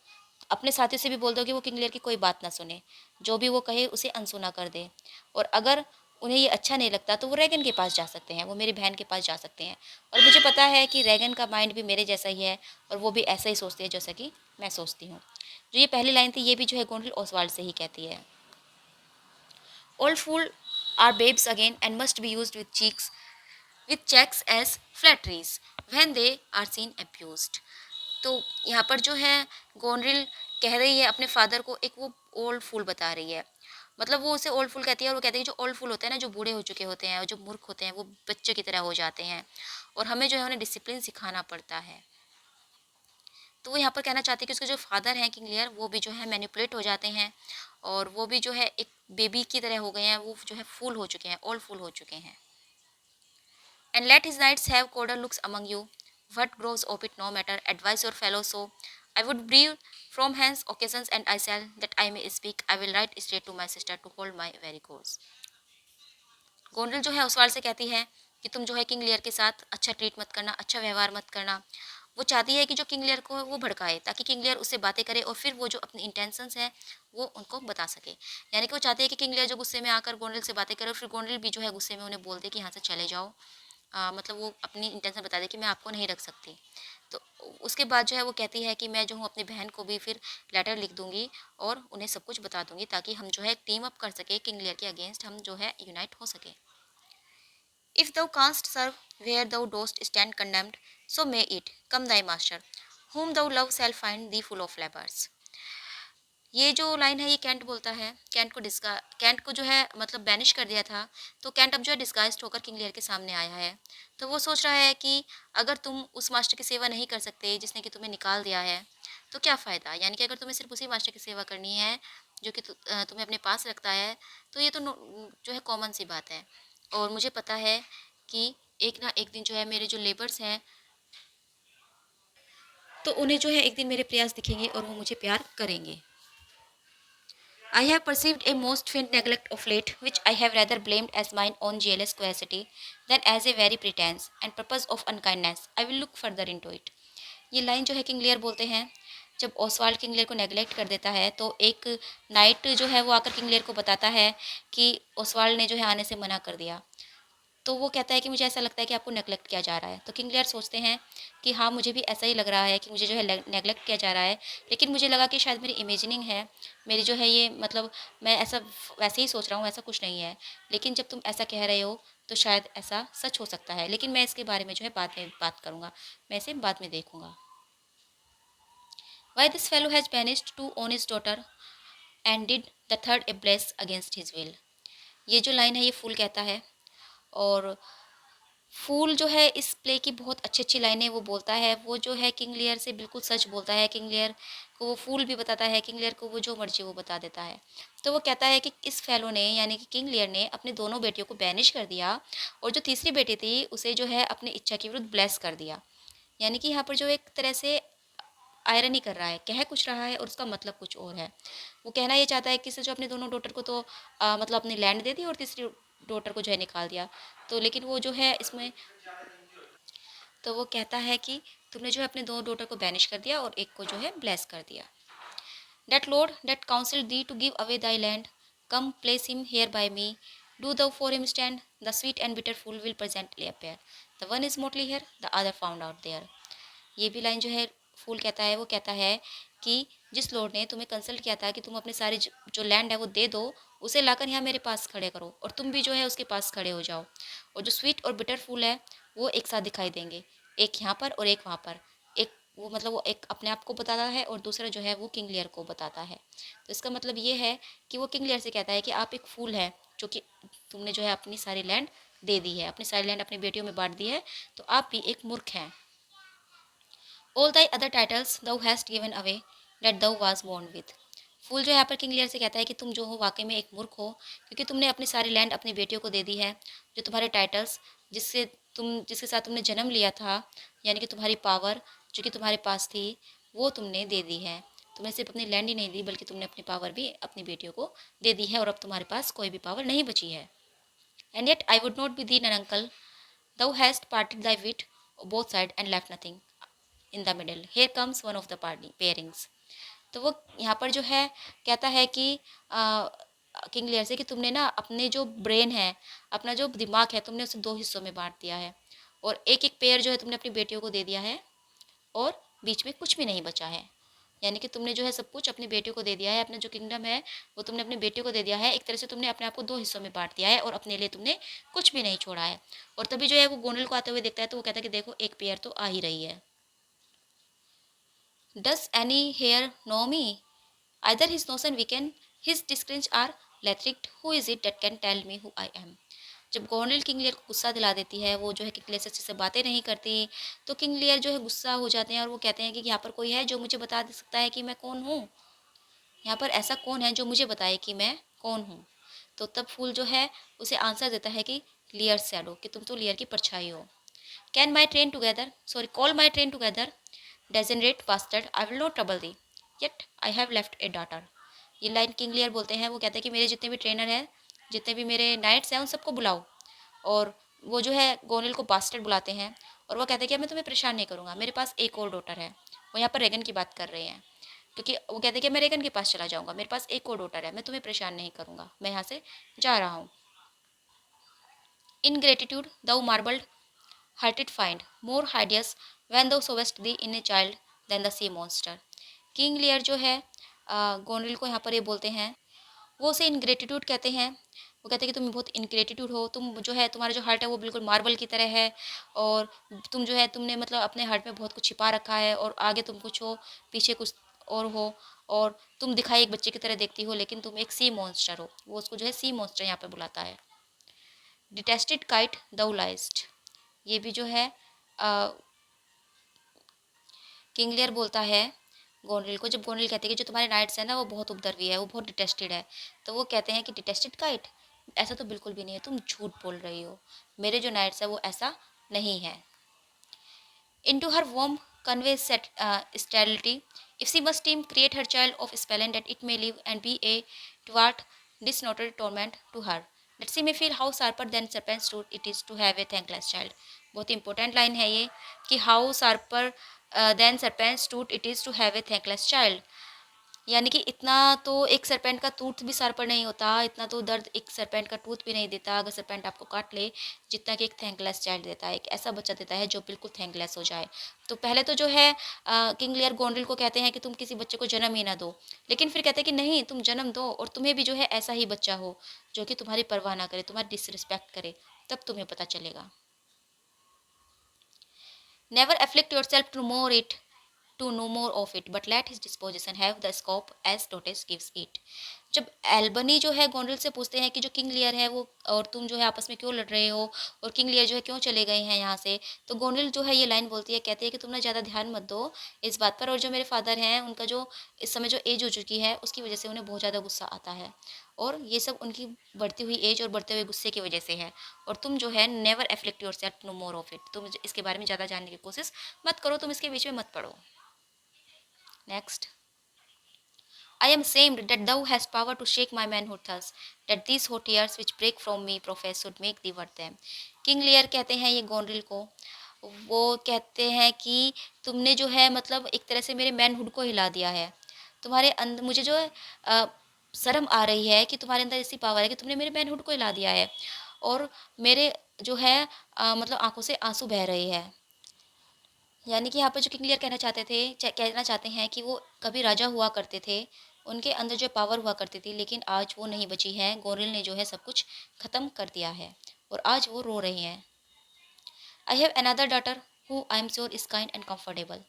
अपने साथियों से भी बोल दो कि वो किंग लियर की कोई बात ना सुने, जो भी वो कहे उसे अनसुना कर दे। और अगर उन्हें ये अच्छा नहीं लगता तो वो रैगन के पास जा सकते हैं, वो मेरी बहन के पास जा सकते हैं। और मुझे पता है कि रैगन का माइंड भी मेरे जैसा ही है और वो भी ऐसा ही सोचती है जैसा कि मैं सोचती हूँ। जो ये पहली लाइन थी ये भी जो है गोंडल ओसवाल्ड से ही कहती है। Old fool are babes again and must be used with checks as flatteries when they are seen abused। तो यहाँ पर जो है गोनरिल कह रही है अपने फादर को, एक वो ओल्ड फूल बता रही है, मतलब वो उसे ओल्ड फूल कहती है, और वो कहती है जो ओल्ड फूल होते हैं ना, जो बूढ़े हो चुके होते हैं और जो मूर्ख होते हैं वो बच्चे की तरह हो जाते हैं, और हमें जो है उन्हें डिसिप्लिन सिखाना पड़ता है। तो वो यहाँ पर कहना चाहती है कि उसके जो फादर हैं किंग लियर वो भी जो है मैनिपुलेट हो जाते हैं, और वो भी जो है एक बेबी की तरह हो गए हैं, वो जो है फूल हो चुके हैं, ओल्ड फूल हो चुके हैं। And let his knights have colder looks among you. What grows of it no matter, advise your fellows so। I would breathe from hence occasions and I shall, that I may speak, I will write straight to my sister to hold my very course। Gondal जो है उसवाल से कहती है कि तुम जो है King Lear के साथ अच्छा ट्रीट मत करना, अच्छा व्यवहार मत करना। वो चाहती है कि जो किंग लियर को वो भड़काए ताकि किंग लियर उससे बातें करे और फिर वो जो अपनी इंटेंशंस हैं वो उनको बता सके। यानी कि वो चाहती है कि किंग लियर जो गुस्से में आकर गोंडल से बातें करे और फिर गोंडल भी जो है गुस्से में उन्हें बोल दे कि यहाँ से चले जाओ, मतलब वो अपनी इंटेंशन बता दे कि मैं आपको नहीं रख सकती। तो उसके बाद जो है वो कहती है कि मैं जो हूँ अपनी बहन को भी फिर लेटर लिख दूँगी और उन्हें सब कुछ बता दूँगी, ताकि हम जो है टीम अप कर सकें, किंग लियर के अगेंस्ट हम जो है यूनाइट हो सकें। If thou canst serve where thou dost stand condemned, so may it come thy master, whom thou love shall find thee full of labors. ये जो लाइन है ये कैंट बोलता है। कैंट को जो है मतलब बैनिश कर दिया था, तो कैंट अब जो है डिस्गाइज्ड होकर किंग लियर के सामने आया है। तो वो सोच रहा है कि अगर तुम उस मास्टर की सेवा नहीं कर सकते जिसने कि तुम्हें निकाल दिया है, तो क्या फ़ायदा। यानी कि अगर तुम्हें सिर्फ उसी मास्टर की सेवा करनी है जो कि तुम्हें अपने पास रखता है, तो ये तो जो है कॉमन सी बात है। और मुझे पता है कि एक ना एक दिन जो है मेरे जो लेबर्स हैं, तो उन्हें जो है एक दिन मेरे प्रयास दिखेंगे और वो मुझे प्यार करेंगे। I have perceived a most faint neglect of late, which I have rather blamed as mine own jealous curiosity than as a very pretense and purpose of unkindness. I will look further into it. ये line जो है King Lear बोलते हैं, जब Oswald King Lear को neglect कर देता है, तो एक नाइट जो है वो आकर किंग लियर को बताता है कि ओसवाल्ड ने जो है आने से मना कर दिया। तो वो कहता है कि मुझे ऐसा लगता है कि आपको नेगलेक्ट किया जा रहा है। तो किंग लियर सोचते हैं कि हाँ, मुझे भी ऐसा ही लग रहा है कि मुझे जो है नेगलेक्ट किया जा रहा है, लेकिन मुझे लगा कि शायद मेरी इमेजिनिंग है, मेरी जो है ये मतलब मैं ऐसा वैसे ही सोच रहा हूँ, ऐसा कुछ नहीं है। लेकिन जब तुम ऐसा कह रहे हो तो शायद ऐसा सच हो सकता है, लेकिन मैं इसके बारे में जो है बाद में बात करूँगा, मैं इसे बाद में देखूँगा। Why this fellow has banished two on his daughter and did the third a bless against his will. ये जो लाइन है ये फूल कहता है, और फूल जो है इस प्ले की बहुत अच्छी-अच्छी लाइनें वो बोलता है। वो जो है किंग लियर से बिल्कुल सच बोलता है। किंग लियर को वो फूल भी बताता है, किंग लियर को वो जो मर्ज़ी वो बता देता है। तो वो कहता है कि इस फेलो ने यानी कि किंग लियर ने अपनी दोनों बेटियों को बैनिश कर दिया, और जो तीसरी बेटी थी उसे जो है अपनी इच्छा के विरुद्ध ब्लेस कर दिया। यानी कि यहाँ पर जो एक तरह से आयरनी कर रहा है, कह कुछ रहा है और उसका मतलब कुछ और है। वो कहना ये चाहता है कि इसने जो अपनी दोनों डॉटर को तो मतलब अपनी लैंड दे दी और तीसरी डॉटर को जो है निकाल दिया। तो लेकिन वो जो है इसमें, तो वो कहता है कि तुमने जो है अपने दो डॉटर को बैनिश कर दिया और एक को जो है ब्लेस कर दिया। That Lord that counseled thee to give away thy land, come place him here by me. Do thou for him stand, the sweet and bitter fool will presently appear. The one is mortally here, the other found out there. ये भी line जो है फूल कहता है, वो कहता है कि जिस लॉर्ड ने तुम्हें कंसल्ट किया था कि तुम अपने सारे जो लैंड है वो दे दो, उसे लाकर यहाँ मेरे पास खड़े करो और तुम भी जो है उसके पास खड़े हो जाओ। और जो स्वीट और बिटर फूल है वो एक साथ दिखाई देंगे, एक यहाँ पर और एक वहाँ पर। एक वो मतलब वो एक अपने आप को बताता है और दूसरा जो है वो किंग लियर को बताता है। तो इसका मतलब ये है कि वो किंग लियर से कहता है कि आप एक फूल है, जो कि तुमने जो है अपनी सारी लैंड दे दी है, अपनी सारी लैंड अपनी बेटियों में बांट दी है, तो आप भी एक मूर्ख हैं। All thy other titles thou hast given away that thou was born with. फूल जो यहाँ पर किंग लियर से कहता है कि तुम जो हो वाकई में एक मूर्ख हो, क्योंकि तुमने अपनी सारी लैंड अपनी बेटियों को दे दी है। जो तुम्हारे टाइटल्स, जिसके साथ तुमने जन्म लिया था, यानी कि तुम्हारी पावर जो कि तुम्हारे पास थी, वो तुमने दे दी है। तुमने सिर्फ अपनी लैंड ही नहीं दी, बल्कि तुमने अपनी पावर भी अपनी बेटियों को दे दी है, और अब तुम्हारे पास कोई भी पावर नहीं बची है। And yet I would not be thine an uncle, thou hast parted thy wit both side and left nothing in the middle. Here comes one of the party pairings. तो वो यहाँ पर जो है कहता है कि किंग लियर से कि तुमने ना अपने जो ब्रेन है, अपना जो दिमाग है, तुमने उसे दो हिस्सों में बांट दिया है, और एक एक पेयर जो है तुमने अपनी बेटियों को दे दिया है, और बीच में कुछ भी नहीं बचा है। यानी कि तुमने जो है सब कुछ अपनी बेटियों को दे दिया है, अपना जो किंगडम है वो तुमने अपनी बेटियों को दे दिया है। एक तरह से तुमने अपने आप को दो हिस्सों में बांट दिया है और अपने लिए तुमने कुछ भी नहीं छोड़ा है। और तभी जो है वो गोनल को आते हुए देखता है, तो वो कहता है कि देखो एक पेयर तो आ ही रही है। Does any here know me, either his notion weaken, his discernings are lethargied, who is it that can tell me who I am. जब गोनल किंग लियर को गुस्सा दिला देती है, वो जो है किंग लियर से अच्छे से बातें नहीं करती, तो किंग लियर जो है गुस्सा हो जाते हैं और वो कहते हैं कि यहाँ पर कोई है जो मुझे बता दे सकता है कि मैं कौन हूँ। यहाँ पर ऐसा कौन है जो मुझे बताए कि मैं कौन हूँ। तो तब फूल जो है उसे आंसर देता है कि लियर शैडो, कि तुम तो लियर की परछाई हो। Can my train together, sorry call my train together, degenerate bastard, I will not trouble thee, yet I have left a daughter. ये लाइन किंग लियर बोलते हैं। वो कहते हैं कि मेरे जितने भी ट्रेनर हैं, जितने भी मेरे नाइट्स हैं, उन सबको बुलाओ। और वो जो है गोनल को बास्टर्ड बुलाते हैं, और वो कहते हैं कि मैं तुम्हें परेशान नहीं करूँगा, मेरे पास एक और डॉटर है। वो यहाँ पर रेगन की बात कर रहे हैं, क्योंकि वो कहते हैं कि मैं रेगन के पास चला जाऊँगा, मेरे पास एक और डॉटर है, मैं तुम्हें परेशान नहीं करूँगा, मैं यहाँ से जा रहा हूँ। Ingratitude thou marbled hearted find more hideous when thou sowest thee in a child than the sea monster। King Lear जो है गोनरिल को यहाँ पर ये बोलते हैं, वो उसे इनग्रेटिट्यूड कहते हैं। वो कहते हैं कि तुम बहुत इनग्रेटिट्यूड हो, तुम जो है तुम्हारा जो हार्ट है वो बिल्कुल मार्बल की तरह है, और तुम जो है तुमने मतलब अपने हार्ट में बहुत कुछ छिपा रखा है, और आगे तुम कुछ हो, पीछे कुछ और हो, और तुम दिखाई एक बच्चे की तरह देखती हो, लेकिन तुम एक सी मॉन्स्टर हो। वो उसको जो है सी मॉन्स्टर यहाँ पे बुलाता है। डिटेस्टेड काइट दौ लाइस्ट, ये भी जो है किंग लियर बोलता है गोनरिल को, जब गोनरिल कहते हैं कि जो तुम्हारे नाइट्स है ना वो बहुत उपद्रवी है, वो बहुत डिटेस्टेड है, तो वो कहते हैं कि डिटेस्टेड काइट, ऐसा तो बिल्कुल भी नहीं है, तुम झूठ बोल रही हो, मेरे जो नाइट्स है वो ऐसा नहीं है। Into her womb conveys sterility. If she must create her child of spelling that it may live and be a thwart, disnoted torment to her, that she may feel how sharper than serpent's tooth it is to have a thankless child। बहुत important line है ये कि how sharper than serpent's tooth it is to have a thankless child, यानी कि इतना तो एक serpent का टूथ भी सर पर नहीं होता, इतना तो दर्द एक सरपेंट का टूथ भी नहीं देता अगर सरपेंट आपको काट ले, जितना कि एक थैंकलेस चाइल्ड देता है, एक ऐसा बच्चा देता है जो बिल्कुल थैंकलेस हो जाए। तो पहले तो जो है किंग लियर गोनरिल को कहते हैं कि तुम किसी बच्चे को जन्म ही ना दो, लेकिन फिर कहते हैं कि नहीं, तुम जन्म दो और तुम्हें भी जो है ऐसा ही बच्चा हो जो कि तुम्हारी परवाह ना करे, तुम्हारी डिसरिस्पेक्ट करे, तब तुम्हें पता चलेगा। Never afflict yourself to know more of it, but let his disposition have the scope as Dotes gives it। जब एल्बनी जो है गोनरिल से पूछते हैं कि जो किंग लियर है वो और तुम जो है आपस में क्यों लड़ रहे हो, और किंग लियर जो है क्यों चले गए हैं यहाँ से, तो गोनरिल जो है ये लाइन बोलती है, कहती है कि तुम ना ज़्यादा ध्यान मत दो इस बात पर, और जो मेरे फादर हैं उनका जो इस समय जो एज हो चुकी है उसकी वजह से उन्हें बहुत ज़्यादा गुस्सा आता है, और ये सब उनकी बढ़ती हुई एज और बढ़ते हुए गुस्से की वजह से है, और तुम जो है never afflict yourself no more of it, तुम इसके बारे में ज़्यादा जानने की कोशिश मत करो, तुम इसके बीच में मत पड़ो। Next, I am ashamed that thou hast power to shake my manhood thus, that these hot tears which break from me profess should make thee worth them। King Lear कहते हैं ये गोनरिल को, वो कहते हैं कि तुमने जो है मतलब एक तरह से मेरे मैनहुड को हिला दिया है, तुम्हारे अंदर मुझे जो है शर्म आ रही है कि तुम्हारे अंदर ऐसी पावर है कि तुमने मेरे मैनहुड को हिला दिया है, और मेरे जो है मतलब आंखों से आंसू बह रहे हैं। यानी कि यहाँ पर जो किंग लियर कहना चाहते थे, कहना चाहते हैं कि वो कभी राजा हुआ करते थे, उनके अंदर जो पावर हुआ करती थी, लेकिन आज वो नहीं बची है, गोरिल ने जो है सब कुछ ख़त्म कर दिया है, और आज वो रो रहे हैं। I have another daughter who I am sure is kind and comfortable.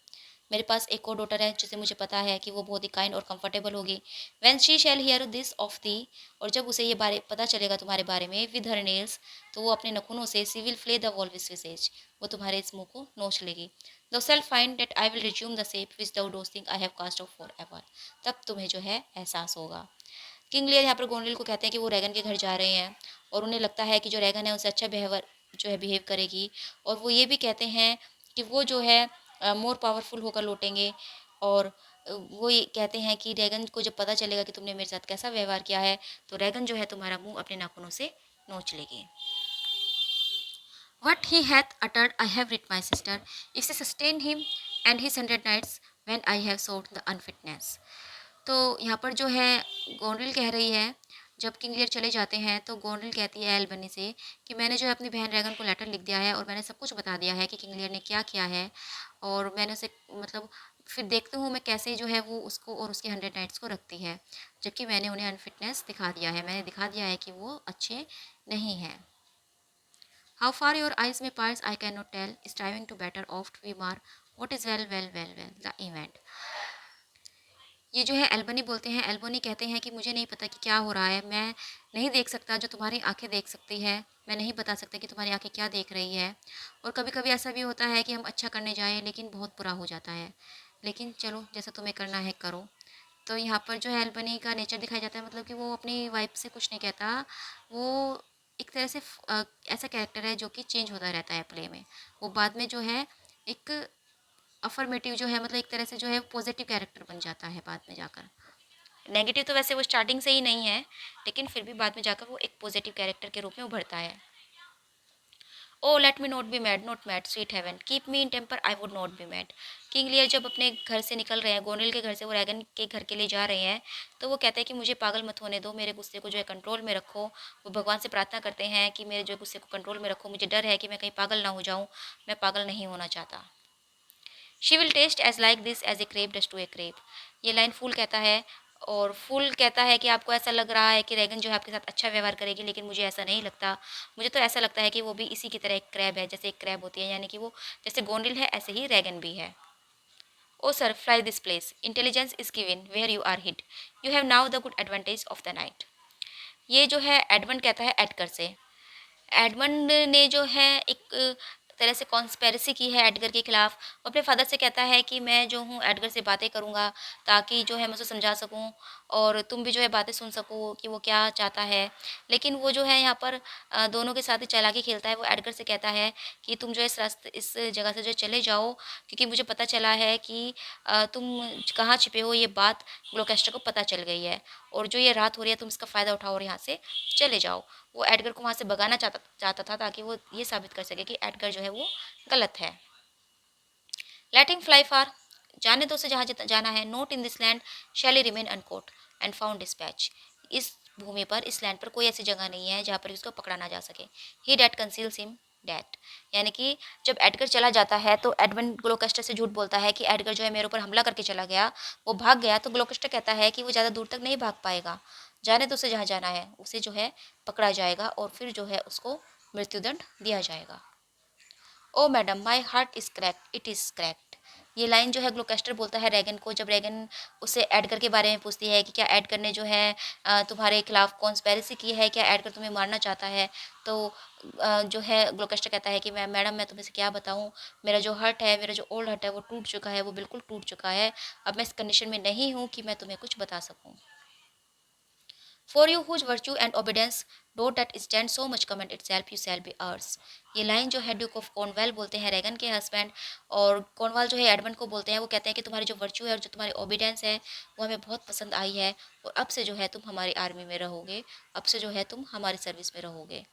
मेरे पास एक और डॉटर है जिसे मुझे पता है कि वो बहुत ही काइंड और कंफर्टेबल होगी। When she shall hear this of thee, और जब उसे ये बारे पता चलेगा तुम्हारे बारे में, विद हर नेल्स, तो वो अपने नखूनों से सी विल फ्ले द वॉल विस विसेज, वो तुम्हारे इस मुंह को नोच लेगी। Thou shalt find that I will resume the shape which thou dost think I have cast off for ever, तब तुम्हें जो है एहसास होगा। किंग लियर यहाँ पर गोनरिल को कहते हैं कि वो रैगन के घर जा रहे हैं, और उन्हें लगता है कि जो रैगन है उनसे अच्छा बिहेवर जो है बिहेव करेगी, और वो ये भी कहते हैं कि वो जो है मोर पावरफुल होकर लौटेंगे, और वो ये कहते हैं कि रैगन को जब पता चलेगा कि तुमने मेरे साथ कैसा व्यवहार किया है, तो रैगन जो है तुम्हारा मुंह अपने नाखूनों से नोच लेगी। What he hath uttered I have writ my sister, if she sustain him and his 100 nights when I have sought the unfitness। तो यहाँ पर जो है गोनरिल कह रही है, जब किंग लियर चले जाते हैं तो गोनरिल कहती है एल्बनी से कि मैंने जो है अपनी बहन रैगन को लेटर लिख दिया है, और मैंने सब कुछ बता दिया है कि किंग लियर ने क्या किया है, और मैंने उसे मतलब फिर देखती हूँ मैं कैसे जो है वो उसको और उसके 100 नाइट्स को रखती है, जबकि मैंने उन्हें अनफिटनेस दिखा दिया है, मैंने दिखा दिया है कि वो अच्छे नहीं हैं। How far your eyes may pierce I cannot tell, striving to better oft we mar what is well the event। ये जो है एल्बनी बोलते हैं, एल्बनी कहते हैं कि मुझे नहीं पता कि क्या हो रहा है, मैं नहीं देख सकता जो तुम्हारी आंखें देख सकती है, मैं नहीं बता सकता कि तुम्हारी आंखें क्या देख रही है, और कभी कभी ऐसा भी होता है कि हम अच्छा करने जाएं लेकिन बहुत बुरा हो जाता है, लेकिन चलो जैसा तुम्हें करना है करो। तो यहाँ पर जो है एल्बनी का नेचर दिखाया जाता है, मतलब कि वो अपनी वाइफ से कुछ नहीं कहता, वो एक तरह से ऐसा कैरेक्टर है जो कि चेंज होता रहता है प्ले में, वो बाद में जो है एक अफर्मेटिव जो है मतलब एक तरह से जो है पॉजिटिव कैरेक्टर बन जाता है बाद में जाकर। नेगेटिव तो वैसे वो स्टार्टिंग से ही नहीं है, लेकिन फिर भी बाद में जाकर वो एक पॉजिटिव कैरेक्टर के रूप में उभरता है। O let me not mad sweet heaven keep me in temper I would not be mad. King Lear जब अपने घर से निकल रहे हैं, गोनिल के घर से वो रैगन के घर के लिए जा रहे हैं, तो वो कहते हैं कि मुझे पागल मत होने दो, मेरे गुस्से को जो है कंट्रोल में रखो। वो भगवान से प्रार्थना करते हैं कि मेरे जो गुस्से को कंट्रोल में रखो, मुझे डर है कि मैं कहीं पागल ना हो जाऊँ, मैं पागल नहीं होना चाहता। She will taste as like this as a crab does to a crab. ये लाइन फूल कहता है, और फूल कहता है कि आपको ऐसा लग रहा है कि रैगन जो है आपके साथ अच्छा व्यवहार करेगी, लेकिन मुझे ऐसा नहीं लगता। मुझे तो ऐसा लगता है कि वो भी इसी की तरह एक क्रैब है, जैसे एक क्रैब होती है, यानी कि वो जैसे गोंडिल है ऐसे ही रैगन भी है। O sir fly this place intelligence is given where you are hid, you have now the good advantage of the night. ये जो है एडमंड कहता है एडगर से। एडमंड ने जो है एक तरह से कॉन्स्पेरेसी की है एडगर के खिलाफ। वो अपने फादर से कहता है कि मैं जो हूँ एडगर से बातें करूँगा, ताकि जो है मैं उसे समझा सकूँ और तुम भी जो है बातें सुन सको कि वो क्या चाहता है। लेकिन वो जो है यहाँ पर दोनों के साथ ही चालाकी खेलता है। वो एडगर से कहता है कि तुम जो है इस जगह से जो चले जाओ, क्योंकि मुझे पता चला है कि तुम कहाँ छिपे हो, ये बात ग्लोकेस्टर को पता चल गई है, और जो ये रात हो रही है तुम इसका फ़ायदा उठाओ और यहाँ से चले जाओ। वो एडगर को वहाँ से भगाना चाहता चाहता था, ताकि वो ये साबित कर सके कि एडगर जो है वो गलत है। लेटिंग फ्लाई फार, जाने दो से जहाँ जाना है। नोट इन दिस लैंड शैली remain unquote and found dispatch. इस भूमि पर, इस लैंड पर कोई ऐसी जगह नहीं है जहाँ पर उसको पकड़ा ना जा सके। ही डैट कंसील्स हिम डैट, यानी कि जब एडगर चला जाता है तो एडमंड ग्लोकस्टर से झूठ बोलता है कि एडगर जो है मेरे ऊपर हमला करके चला गया, वो भाग गया। तो ग्लोकस्टर कहता है कि वो ज़्यादा दूर तक नहीं भाग पाएगा, जाने तो उसे जहाँ जाना है, उसे जो है पकड़ा जाएगा और फिर जो है उसको मृत्युदंड दिया जाएगा। O madam my heart is cracked, it is cracked. ये लाइन जो है ग्लोकेस्टर बोलता है रैगन को, जब रैगन उससे एडगर के बारे में पूछती है कि क्या एडगर ने जो है तुम्हारे खिलाफ कॉन्स्पेरेसी की है, क्या एडगर तुम्हें मारना चाहता है। तो जो है ग्लोकेस्टर कहता है कि मैं मैडम मैं तुम्हें से क्या बताऊँ, मेरा जो हर्ट है, मेरा जो ओल्ड हर्ट है वो टूट चुका है, वो बिल्कुल टूट चुका है। अब मैं इस कंडीशन में नहीं हूँ कि मैं तुम्हें कुछ बता सकूँ। For you whose virtue and obedience know that stand so much command itself, you shall be ours। ये लाइन जो है ड्यूक ऑफ कॉर्नवाल बोलते हैं रैगन के हस्बैंड, और कॉर्नवाल जो है एडमंड को बोलते हैं। वो कहते हैं कि तुम्हारी जो वर्च्यू है और जो तुम्हारी ओबीडियंस है वो हमें बहुत पसंद आई है, और अब से जो है तुम हमारी आर्मी में रहोगे, अब से जो है तुम हमारी सर्विस में रहोगे।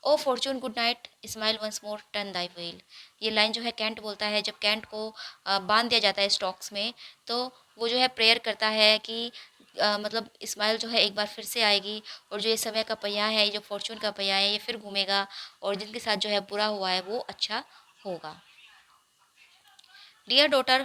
O fortune good night smile once more turn thy wheel. ये लाइन जो है कैंट बोलता है जब कैंट को बांध दिया जाता है स्टॉक्स में, तो वो जो है प्रेयर करता है कि मतलब स्माइल जो है एक बार फिर से आएगी, और जो ये समय का पहिया है, ये जो फॉर्चून का पहिया है, ये फिर घूमेगा, और जिनके साथ जो है बुरा हुआ है वो अच्छा होगा। डियर डॉटर,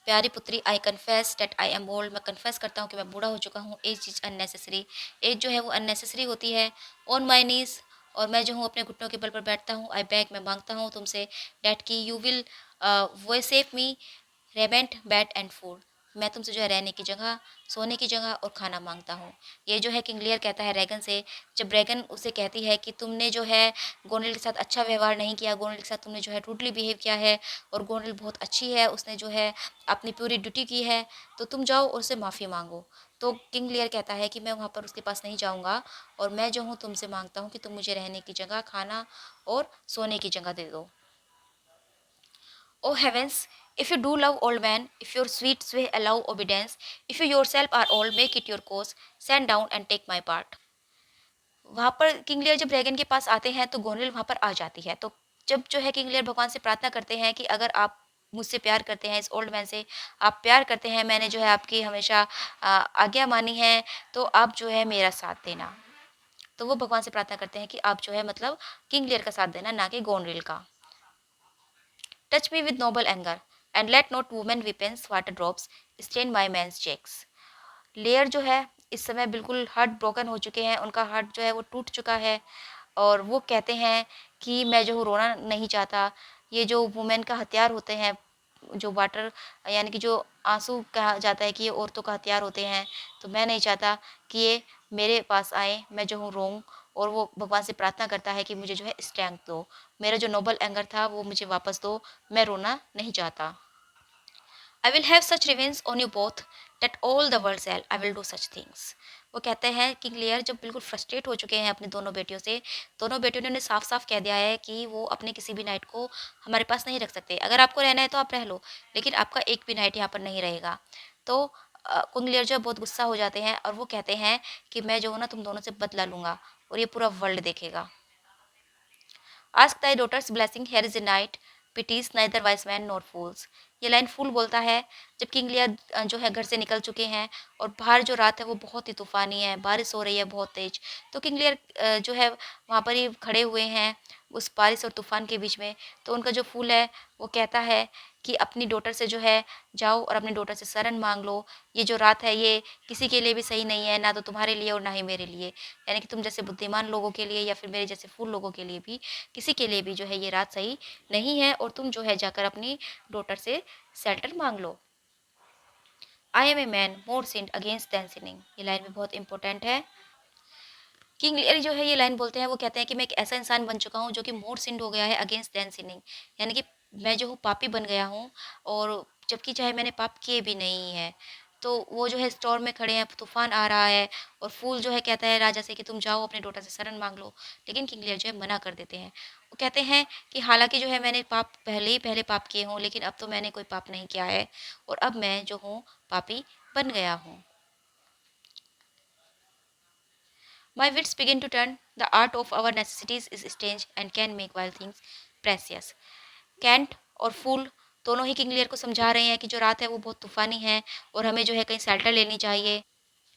प्यारी पुत्री, I confess that I am old, मैं कन्फेस करता हूँ कि मैं बूढ़ा हो चुका हूँ। एज इज अननेसेसरी, एज जो है वो अननेसेसरी होती है। ऑन माई नीज, और मैं जो हूँ अपने घुटनों के बल पर बैठता हूँ। आई बैग, मैं मांगता हूँ तुमसे। डैट की यू विल वो save me raiment bed and food, मैं तुमसे जो है रहने की जगह, सोने की जगह और खाना मांगता हूँ। ये जो है किंग लियर कहता है रैगन से, जब रैगन उसे कहती है कि तुमने जो है गोनल के साथ अच्छा व्यवहार नहीं किया, गोनल के साथ तुमने जो है रूडली बिहेव किया है, और गोनल बहुत अच्छी है, उसने जो है अपनी पूरी ड्यूटी की है, तो तुम जाओ और उससे माफ़ी मांगो। तो किंग लियर कहता है कि मैं वहाँ पर उसके पास नहीं जाऊँगा, और मैं जो हूँ तुमसे मांगता हूँ कि तुम मुझे रहने की जगह, खाना और सोने की जगह दे दो। O heavens, if you do love old man, if your sweet sway allow obedience, if you yourself are old, make it your cause, stand down and take my part। वहाँ पर किंग लियर जब रैगन के पास आते हैं तो गोनरिल वहाँ पर आ जाती है। तो जब जो है किंग लियर भगवान से प्रार्थना करते हैं कि अगर आप मुझसे प्यार करते हैं, इस ओल्ड मैन से आप प्यार करते हैं, मैंने जो है आपकी हमेशा आज्ञा मानी है, तो आप जो है मेरा साथ देना। तो वो भगवान से प्रार्थना करते हैं कि आप जो है मतलब किंग लियर का साथ देना, ना कि गोनरिल का। Touch me with noble anger and let not women weapons water drops stain my man's cheeks. Lear जो है इस समय बिल्कुल हार्ट ब्रोकन हो चुके हैं, उनका हार्ट जो है वो टूट चुका है, और वो कहते हैं कि मैं जो हूँ रोना नहीं चाहता। ये जो वुमेन का हथियार होते हैं, जो वाटर यानी कि जो आंसू कहा जाता है कि ये औरतों का हथियार होते हैं, तो मैं नहीं चाहता कि ये मेरे पास आए, मैं जो हूँ रोऊँ। और वो भगवान से प्रार्थना करता है कि मुझे जो है स्ट्रेंथ दो, मेरा जो नोबल एंगर था वो मुझे वापस दो, मैं रोना नहीं चाहता। I will have such revenge on you both that all the world shall I will do such things. वो कहते हैं कि क्लियर जब बिल्कुल फ्रस्ट्रेट हो चुके हैं अपनी दोनों बेटियों से, दोनों बेटियों ने उन्हें साफ साफ कह दिया है कि वो अपने किसी भी नाइट को हमारे पास नहीं रख सकते। अगर आपको रहना है तो आप रह लो, लेकिन आपका एक भी नाइट यहाँ पर नहीं रहेगा। तो कुंगलियर जो है बहुत गुस्सा हो जाते हैं, और वो कहते हैं कि मैं जो हूँ ना तुम दोनों से बदला लूँगा, और ये पूरा वर्ल्ड देखेगा। Ask thy daughters blessing here is a night pities neither wise man nor fools. ये लाइन फूल बोलता है जब किंग लियर जो है घर से निकल चुके हैं और बाहर जो रात है वो बहुत ही तूफ़ानी है, बारिश हो रही है बहुत तेज। तो किंग लियर जो है वहाँ पर ही खड़े हुए हैं उस बारिश और तूफ़ान के बीच में। तो उनका जो फूल है वो कहता है कि अपनी डॉटर से जो है जाओ और अपनी डॉटर से शरण मांग लो। ये जो रात है ये किसी के लिए भी सही नहीं है, ना तो तुम्हारे लिए और ना ही मेरे लिए। यानी कि तुम जैसे बुद्धिमान लोगों के लिए या फिर मेरे जैसे फूल लोगों के लिए भी, किसी के लिए भी जो है ये रात सही नहीं है और तुम जो है जाकर अपनी डॉटर से शेल्टर मांग लो। I am a man more sinned against than sinning. ये लाइन भी बहुत इंपॉर्टेंट है। किंग लियर जो है ये लाइन बोलते हैं, वो कहते हैं कि मैं एक ऐसा इंसान बन चुका हूँ जो कि मोर सिंड हो गया है अगेंस्ट दैन सिनिंग। यानी कि मैं जो हूँ पापी बन गया हूँ, और जबकि चाहे मैंने पाप किए भी नहीं है। तो वो जो है स्टॉर्म में खड़े हैं, तूफान आ रहा है और फूल जो है कहता है राजा से कि तुम जाओ अपने डॉटर से शरण मांग लो। लेकिन किंग लियर जो है मना कर देते हैं। वो कहते हैं कि हालांकि जो है मैंने पाप पहले पाप किए हों, लेकिन अब तो मैंने कोई पाप नहीं किया है और अब मैं जो हूँ पापी बन गया हूँ। My wits begin to turn. The art of our necessities is strange and can make wild things precious. Kent और फूल दोनों ही किंग लियर को समझा रहे हैं कि जो रात है वो बहुत तूफानी है और हमें जो है कहीं शेल्टर लेनी चाहिए।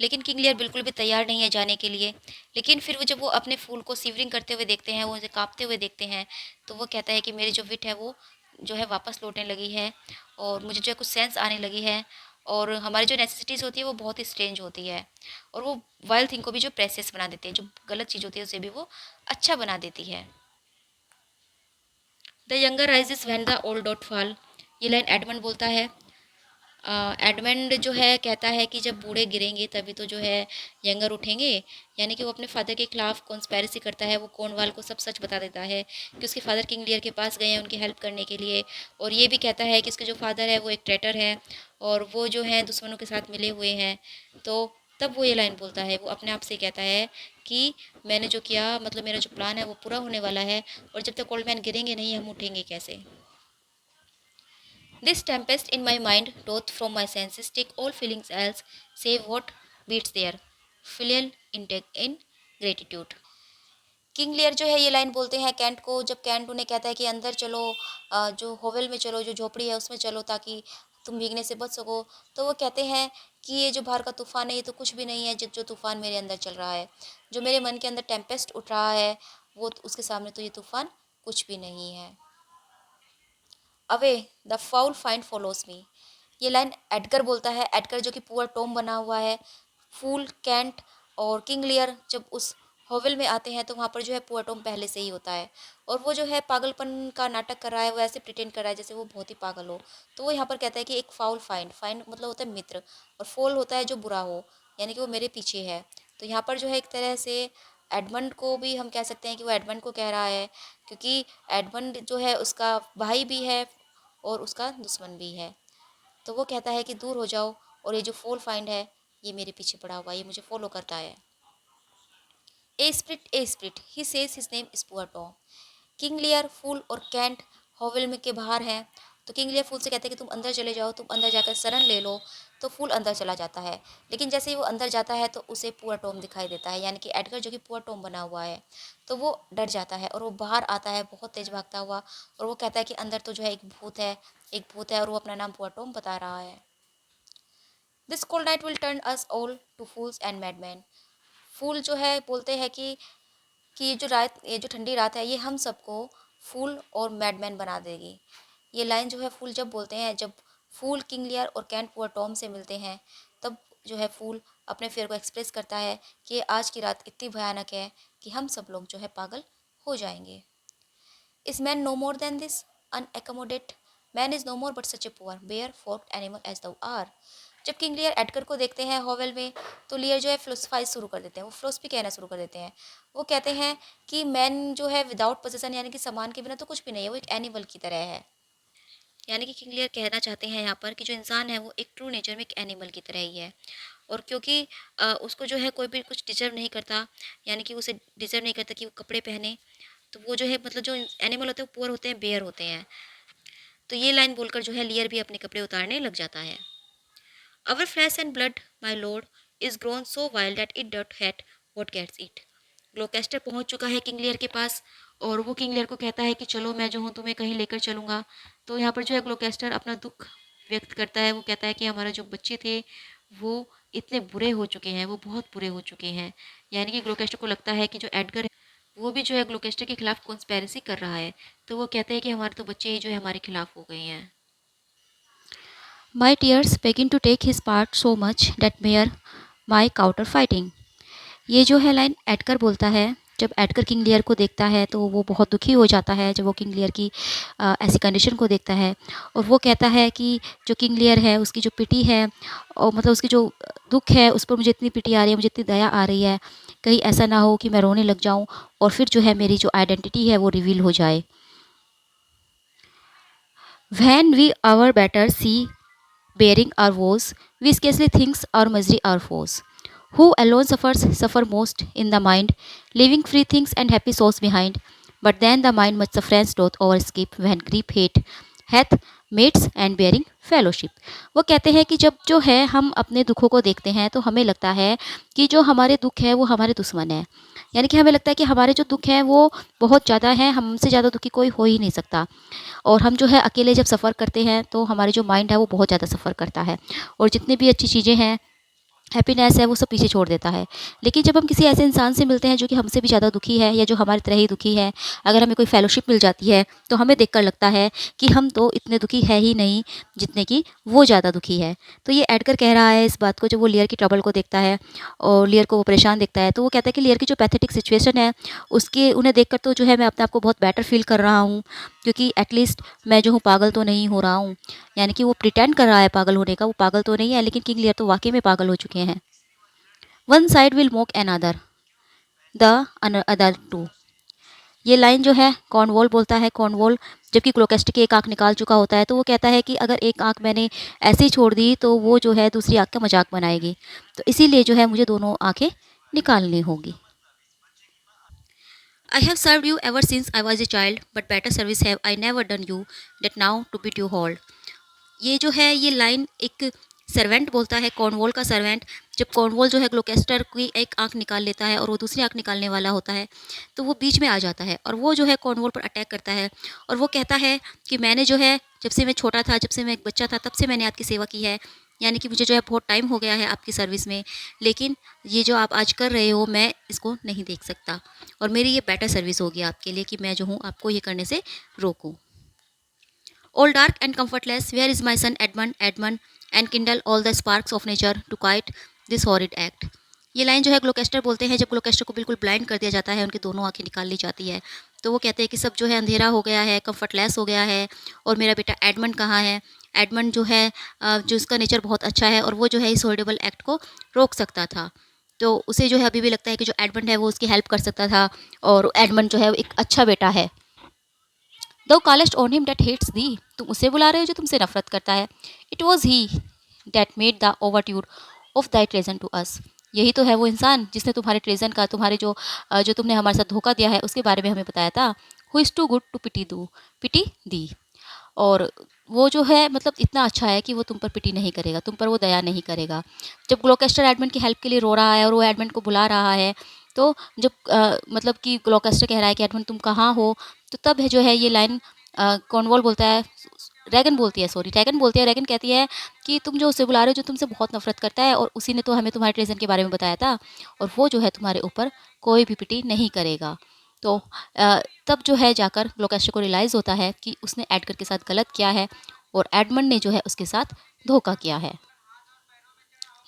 लेकिन किंग लियर बिल्कुल भी तैयार नहीं है जाने के लिए। लेकिन फिर वो जब वो अपने फूल को सिवरिंग करते हुए देखते हैं, वो उसे काँपते हुए देखते हैं, तो वो कहता है कि मेरी जो विट है वो जो है वापस लौटने लगी है और मुझे जो है कुछ सेंस आने लगी है और हमारी जो नेसेसिटीज़ होती है वो बहुत ही स्ट्रेंज होती है और वो वाइल्ड थिंग को भी जो प्रेसियस बना देती है, जो गलत चीज़ होती है उसे भी वो अच्छा बना देती है। The younger rises when the old dot fall. ये लाइन एडमंड बोलता है। एडमंड जो है कहता है कि जब बूढ़े गिरेंगे तभी तो जो है यंगर उठेंगे। यानी कि वो अपने फादर के खिलाफ कॉन्स्पेरेसी करता है। वो कॉर्नवाल को सब सच बता देता है कि उसके फादर किंग लियर के पास गए हैं उनकी हेल्प करने के लिए, और ये भी कहता है कि उसके जो फादर है वो एक ट्रेटर है और वो जो है दुश्मनों के साथ मिले हुए हैं। तो तब वो ये लाइन बोलता है, वो अपने आप से कहता है कि मैंने जो किया, मतलब मेरा जो प्लान है वो पूरा होने वाला है और जब तक ओल्ड मैन गिरेंगे नहीं हम उठेंगे कैसे। This tempest in my mind doth from my senses take all feelings else, save what beats there, filial ingratitude। King Lear जो है ये लाइन बोलते हैं कैंट को, जब कैंट उन्हें कहता है कि अंदर चलो, जो होवेल में चलो, जो झोपड़ी है उसमें चलो ताकि तुम भीगने से बच सको। तो वो कहते हैं कि ये जो बाहर का तूफान है ये तो कुछ भी नहीं है जो जो तूफान मेरे अंदर चल रहा है, जो मेरे मन के अंदर टेम्पेस्ट उठ रहा है वो उसके सामने तो ये तूफान कुछ भी नहीं है। Away the foul find follows मी। ये लाइन एडगर बोलता है। एडगर जो कि पुअर टॉम बना हुआ है। फूल, कैंट और किंग लियर जब उस होवल में आते हैं तो वहाँ पर जो है पुअर टॉम पहले से ही होता है और वो जो है पागलपन का नाटक कर रहा है, वो ऐसे प्रिटेंड कर रहा है जैसे वो बहुत ही पागल हो। तो वो यहाँ पर कहता है कि एक फाउल फाइंड, फाइंड मतलब होता है मित्र और फॉल होता है जो बुरा हो, यानी कि वो मेरे पीछे है। तो यहाँ पर जो है एक तरह से एडमंड को भी हम कह सकते हैं कि वो एडमंड को कह रहा है, क्योंकि एडमंड जो है उसका भाई भी है और उसका दुश्मन भी है। तो वो कहता है कि दूर हो जाओ और ये जो फॉल फाइंड है ये मेरे पीछे पड़ा हुआ है, ये मुझे फॉलो करता है। A spirit he says his name is poor Tom. King Lear, fool और कैंट हॉवेल में के बाहर हैं। तो किंग लियर फूल से कहते हैं कि तुम अंदर चले जाओ, तुम अंदर जाकर शरण ले लो। तो फूल अंदर चला जाता है, लेकिन जैसे ही वो अंदर जाता है तो उसे पुअर टॉम दिखाई देता है, यानी कि एडगर जो कि पुअर टॉम बना हुआ है। तो वो डर जाता है और वो बाहर आता है बहुत तेज भागता हुआ और वो कहता है कि अंदर तो जो है एक भूत है, एक भूत है, और वो अपना नाम पुअर टॉम बता रहा है। This cold night will turn us all to fools and madmen. Fool जो है बोलते हैं कि ये जो ठंडी रात है ये हम सबको फूल और मैडमैन बना देगी। ये लाइन जो है फूल जब बोलते हैं, जब फूल किंग लियर और कैंट पुअर टॉम से मिलते हैं, तब जो है फूल अपने फेयर को एक्सप्रेस करता है कि आज की रात इतनी भयानक है कि हम सब लोग जो है पागल हो जाएंगे। Is man no more than this unaccommodate, man is no more but such a poor bare forked animal as thou art. जब किंग लियर एडगर को देखते हैं हॉवेल में, तो लियर जो है फिलोसफाइज शुरू कर देते हैं, वो फिलोसफी कहना शुरू कर देते हैं। वो कहते हैं कि मैन जो है विदाउट पोजेसन, यानी कि सामान के बिना तो कुछ भी नहीं है, वो एक एनिमल की तरह है। यानी कि किंग लियर कहना चाहते हैं यहाँ पर कि जो इंसान है वो एक ट्रू नेचर में एक एनिमल की तरह ही है, और क्योंकि उसको जो है कोई भी कुछ डिजर्व नहीं करता, यानी कि उसे डिजर्व नहीं करता कि वो कपड़े पहने, तो वो जो है मतलब जो एनिमल होते हैं वो पुअर होते हैं, बेयर होते हैं। तो ये लाइन बोलकर जो है लियर भी अपने कपड़े उतारने लग जाता है। Our flesh and blood my lord is grown so vile that it doth hate what gets it. Gloucester पहुंच चुका है किंग लियर के पास और वो किंग लियर को कहता है कि चलो मैं जो हूँ तुम्हें कहीं लेकर चलूँगा। तो यहाँ पर जो है ग्लोकेस्टर अपना दुख व्यक्त करता है। वो कहता है कि हमारे जो बच्चे थे वो इतने बुरे हो चुके हैं, वो बहुत बुरे हो चुके हैं। यानी कि ग्लोकेस्टर को लगता है कि जो एडगर है वो भी जो है ग्लोकेस्टर के खिलाफ कॉन्स्पेरेसी कर रहा है। तो वो कहते हैं कि हमारे तो बच्चे ही जो है हमारे खिलाफ हो गए हैं। My tears begin to take his part so much that mere my counter fighting. ये जो है लाइन एडगर बोलता है। जब एडगर किंग लियर को देखता है तो वो बहुत दुखी हो जाता है जब वो किंग लियर की ऐसी कंडीशन को देखता है। और वो कहता है कि जो किंग लियर है उसकी जो पिटी है और मतलब उसकी जो दुख है उस पर मुझे इतनी पिटी आ रही है, मुझे इतनी दया आ रही है, कहीं ऐसा ना हो कि मैं रोने लग जाऊं और फिर जो है मेरी जो आइडेंटिटी है वो रिवील हो जाए। When we our better see bearing our woes, we scarcely thinks our misery our foes. Who alone suffers, suffer most in the mind, leaving free things and happy souls behind. But then the mind much sufferance doth overskip when grief hate hath mates and bearing fellowship. वो कहते हैं कि जब जो है हम अपने दुखों को देखते हैं तो हमें लगता है कि जो हमारे दुख है वो हमारे दुश्मन है। यानी कि हमें लगता है कि हमारे जो दुख हैं वो बहुत ज़्यादा हैं, हमसे ज़्यादा दुखी कोई हो ही नहीं सकता। और हम जो है अकेले जब सफ़र करते हैं तो हमारे जो माइंड है वो बहुत ज़्यादा सफ़र करता है और जितनी भी अच्छी चीज़ें हैं, हैप्पीनेस है, वो सब पीछे छोड़ देता है। लेकिन जब हम किसी ऐसे इंसान से मिलते हैं जो कि हमसे भी ज़्यादा दुखी है या जो हमारी तरह ही दुखी है, अगर हमें कोई फेलोशिप मिल जाती है तो हमें देखकर लगता है कि हम तो इतने दुखी है ही नहीं जितने कि वो ज़्यादा दुखी है। तो ये एडगर कह रहा है इस बात को जब वो लियर की ट्रबल को देखता है और लियर को वो परेशान देखता है। तो वो कहता है कि लियर की जो पैथेटिक सिचुएशन है उसके उन्हें देखकर तो जो है मैं अपने आप को बहुत बेटर फील कर रहा हूँ, क्योंकि एटलीस्ट मैं जो हूँ पागल तो नहीं हो रहा हूँ। यानी कि वो प्रिटेंड कर रहा है पागल होने का, वो पागल तो नहीं है, लेकिन किंग लियर तो वाकई में पागल हो चुके हैं। One side will mock another, the other too. ये लाइन जो है कॉर्नवॉल बोलता है। कॉर्नवॉल जबकि ग्लोकेस्टर की एक आंख निकाल चुका होता है तो वो कहता है कि अगर एक आंख मैंने ऐसे ही छोड़ दी तो वो जो है दूसरी आंख का मजाक बनाएगी, तो इसीलिए जो है मुझे दोनों आंखें निकालनी होगी। I have served you ever since I was a child, but better service have I never done you that now to bid you hold. ये जो है ये लाइन एक सर्वेंट बोलता है, कॉर्नवॉल का सर्वेंट। जब कॉर्नवॉल जो है ग्लोकेस्टर की एक आंख निकाल लेता है और वो दूसरी आंख निकालने वाला होता है तो वो बीच में आ जाता है और वो जो है कॉर्नवॉल पर अटैक करता है और वो कहता है कि मैंने जो है जब से मैं छोटा था, जब से मैं एक बच्चा था, तब से मैंने आपकी सेवा की है। यानी कि मुझे जो है बहुत टाइम हो गया है आपकी सर्विस में, लेकिन ये जो आप आज कर रहे हो मैं इसको नहीं देख सकता और मेरी ये बेटर सर्विस होगी आपके लिए कि मैं जो हूँ आपको ये करने से रोकूँ। All dark and comfortless, where is my son Edmund, Edmund, and kindle all the sparks of nature to quiet this horrid act. ये लाइन जो है ग्लोकेस्टर बोलते हैं जब ग्लोकेस्टर को बिल्कुल ब्लाइंड कर दिया जाता है, उनकी दोनों आंखें निकाल ली जाती है। तो वो कहते हैं कि सब जो है अंधेरा हो गया है, कंफर्टलेस हो गया है और मेरा बेटा एडमंड कहाँ है। एडमंड जो है जो उसका नेचर बहुत अच्छा है और वो जो है इस हॉरिबल एक्ट को रोक सकता था। तो उसे जो है अभी भी लगता है कि जो एडमंड है वो उसकी हेल्प कर सकता था और एडमंड जो है एक अच्छा बेटा है। दो कॉलेस्ट ऑन हिम डेट हेट्स दी, तुम उसे बुला रहे हो जो तुमसे नफरत करता है। It was he that made the ओवरट्यूड of the treason to us, यही तो है वो इंसान जिसने तुम्हारे ट्रेजन का, तुम्हारे जो तुमने हमारे साथ धोखा दिया है उसके बारे में हमें बताया था। Who is too good to pity thou, pity दी। और वो जो है मतलब इतना अच्छा है कि वो तुम पर पिटी नहीं करेगा, तुम पर वो दया नहीं करेगा। जब ग्लोकेस्टर एडमंड की हेल्प के लिए रो रहा है और वो एडमंड को बुला रहा है तो जब मतलब कि ग्लोकेस्टर कह रहा है कि एडमंड तुम कहाँ हो, तो तब है जो है ये लाइन कॉर्नवॉल बोलता है, रैगन बोलती है, सॉरी रैगन बोलती है, रैगन कहती है कि तुम जो उसे बुला रहे हो जो तुमसे बहुत नफरत करता है और उसी ने तो हमें तुम्हारे ट्रेजन के बारे में बताया था और वो जो है तुम्हारे ऊपर कोई भी पिटी नहीं करेगा। तो तब जो है जाकर ग्लोकेस्टर को रियलाइज़ होता है कि उसने एडगर के साथ गलत किया है और एडमंड ने जो है उसके साथ धोखा किया है।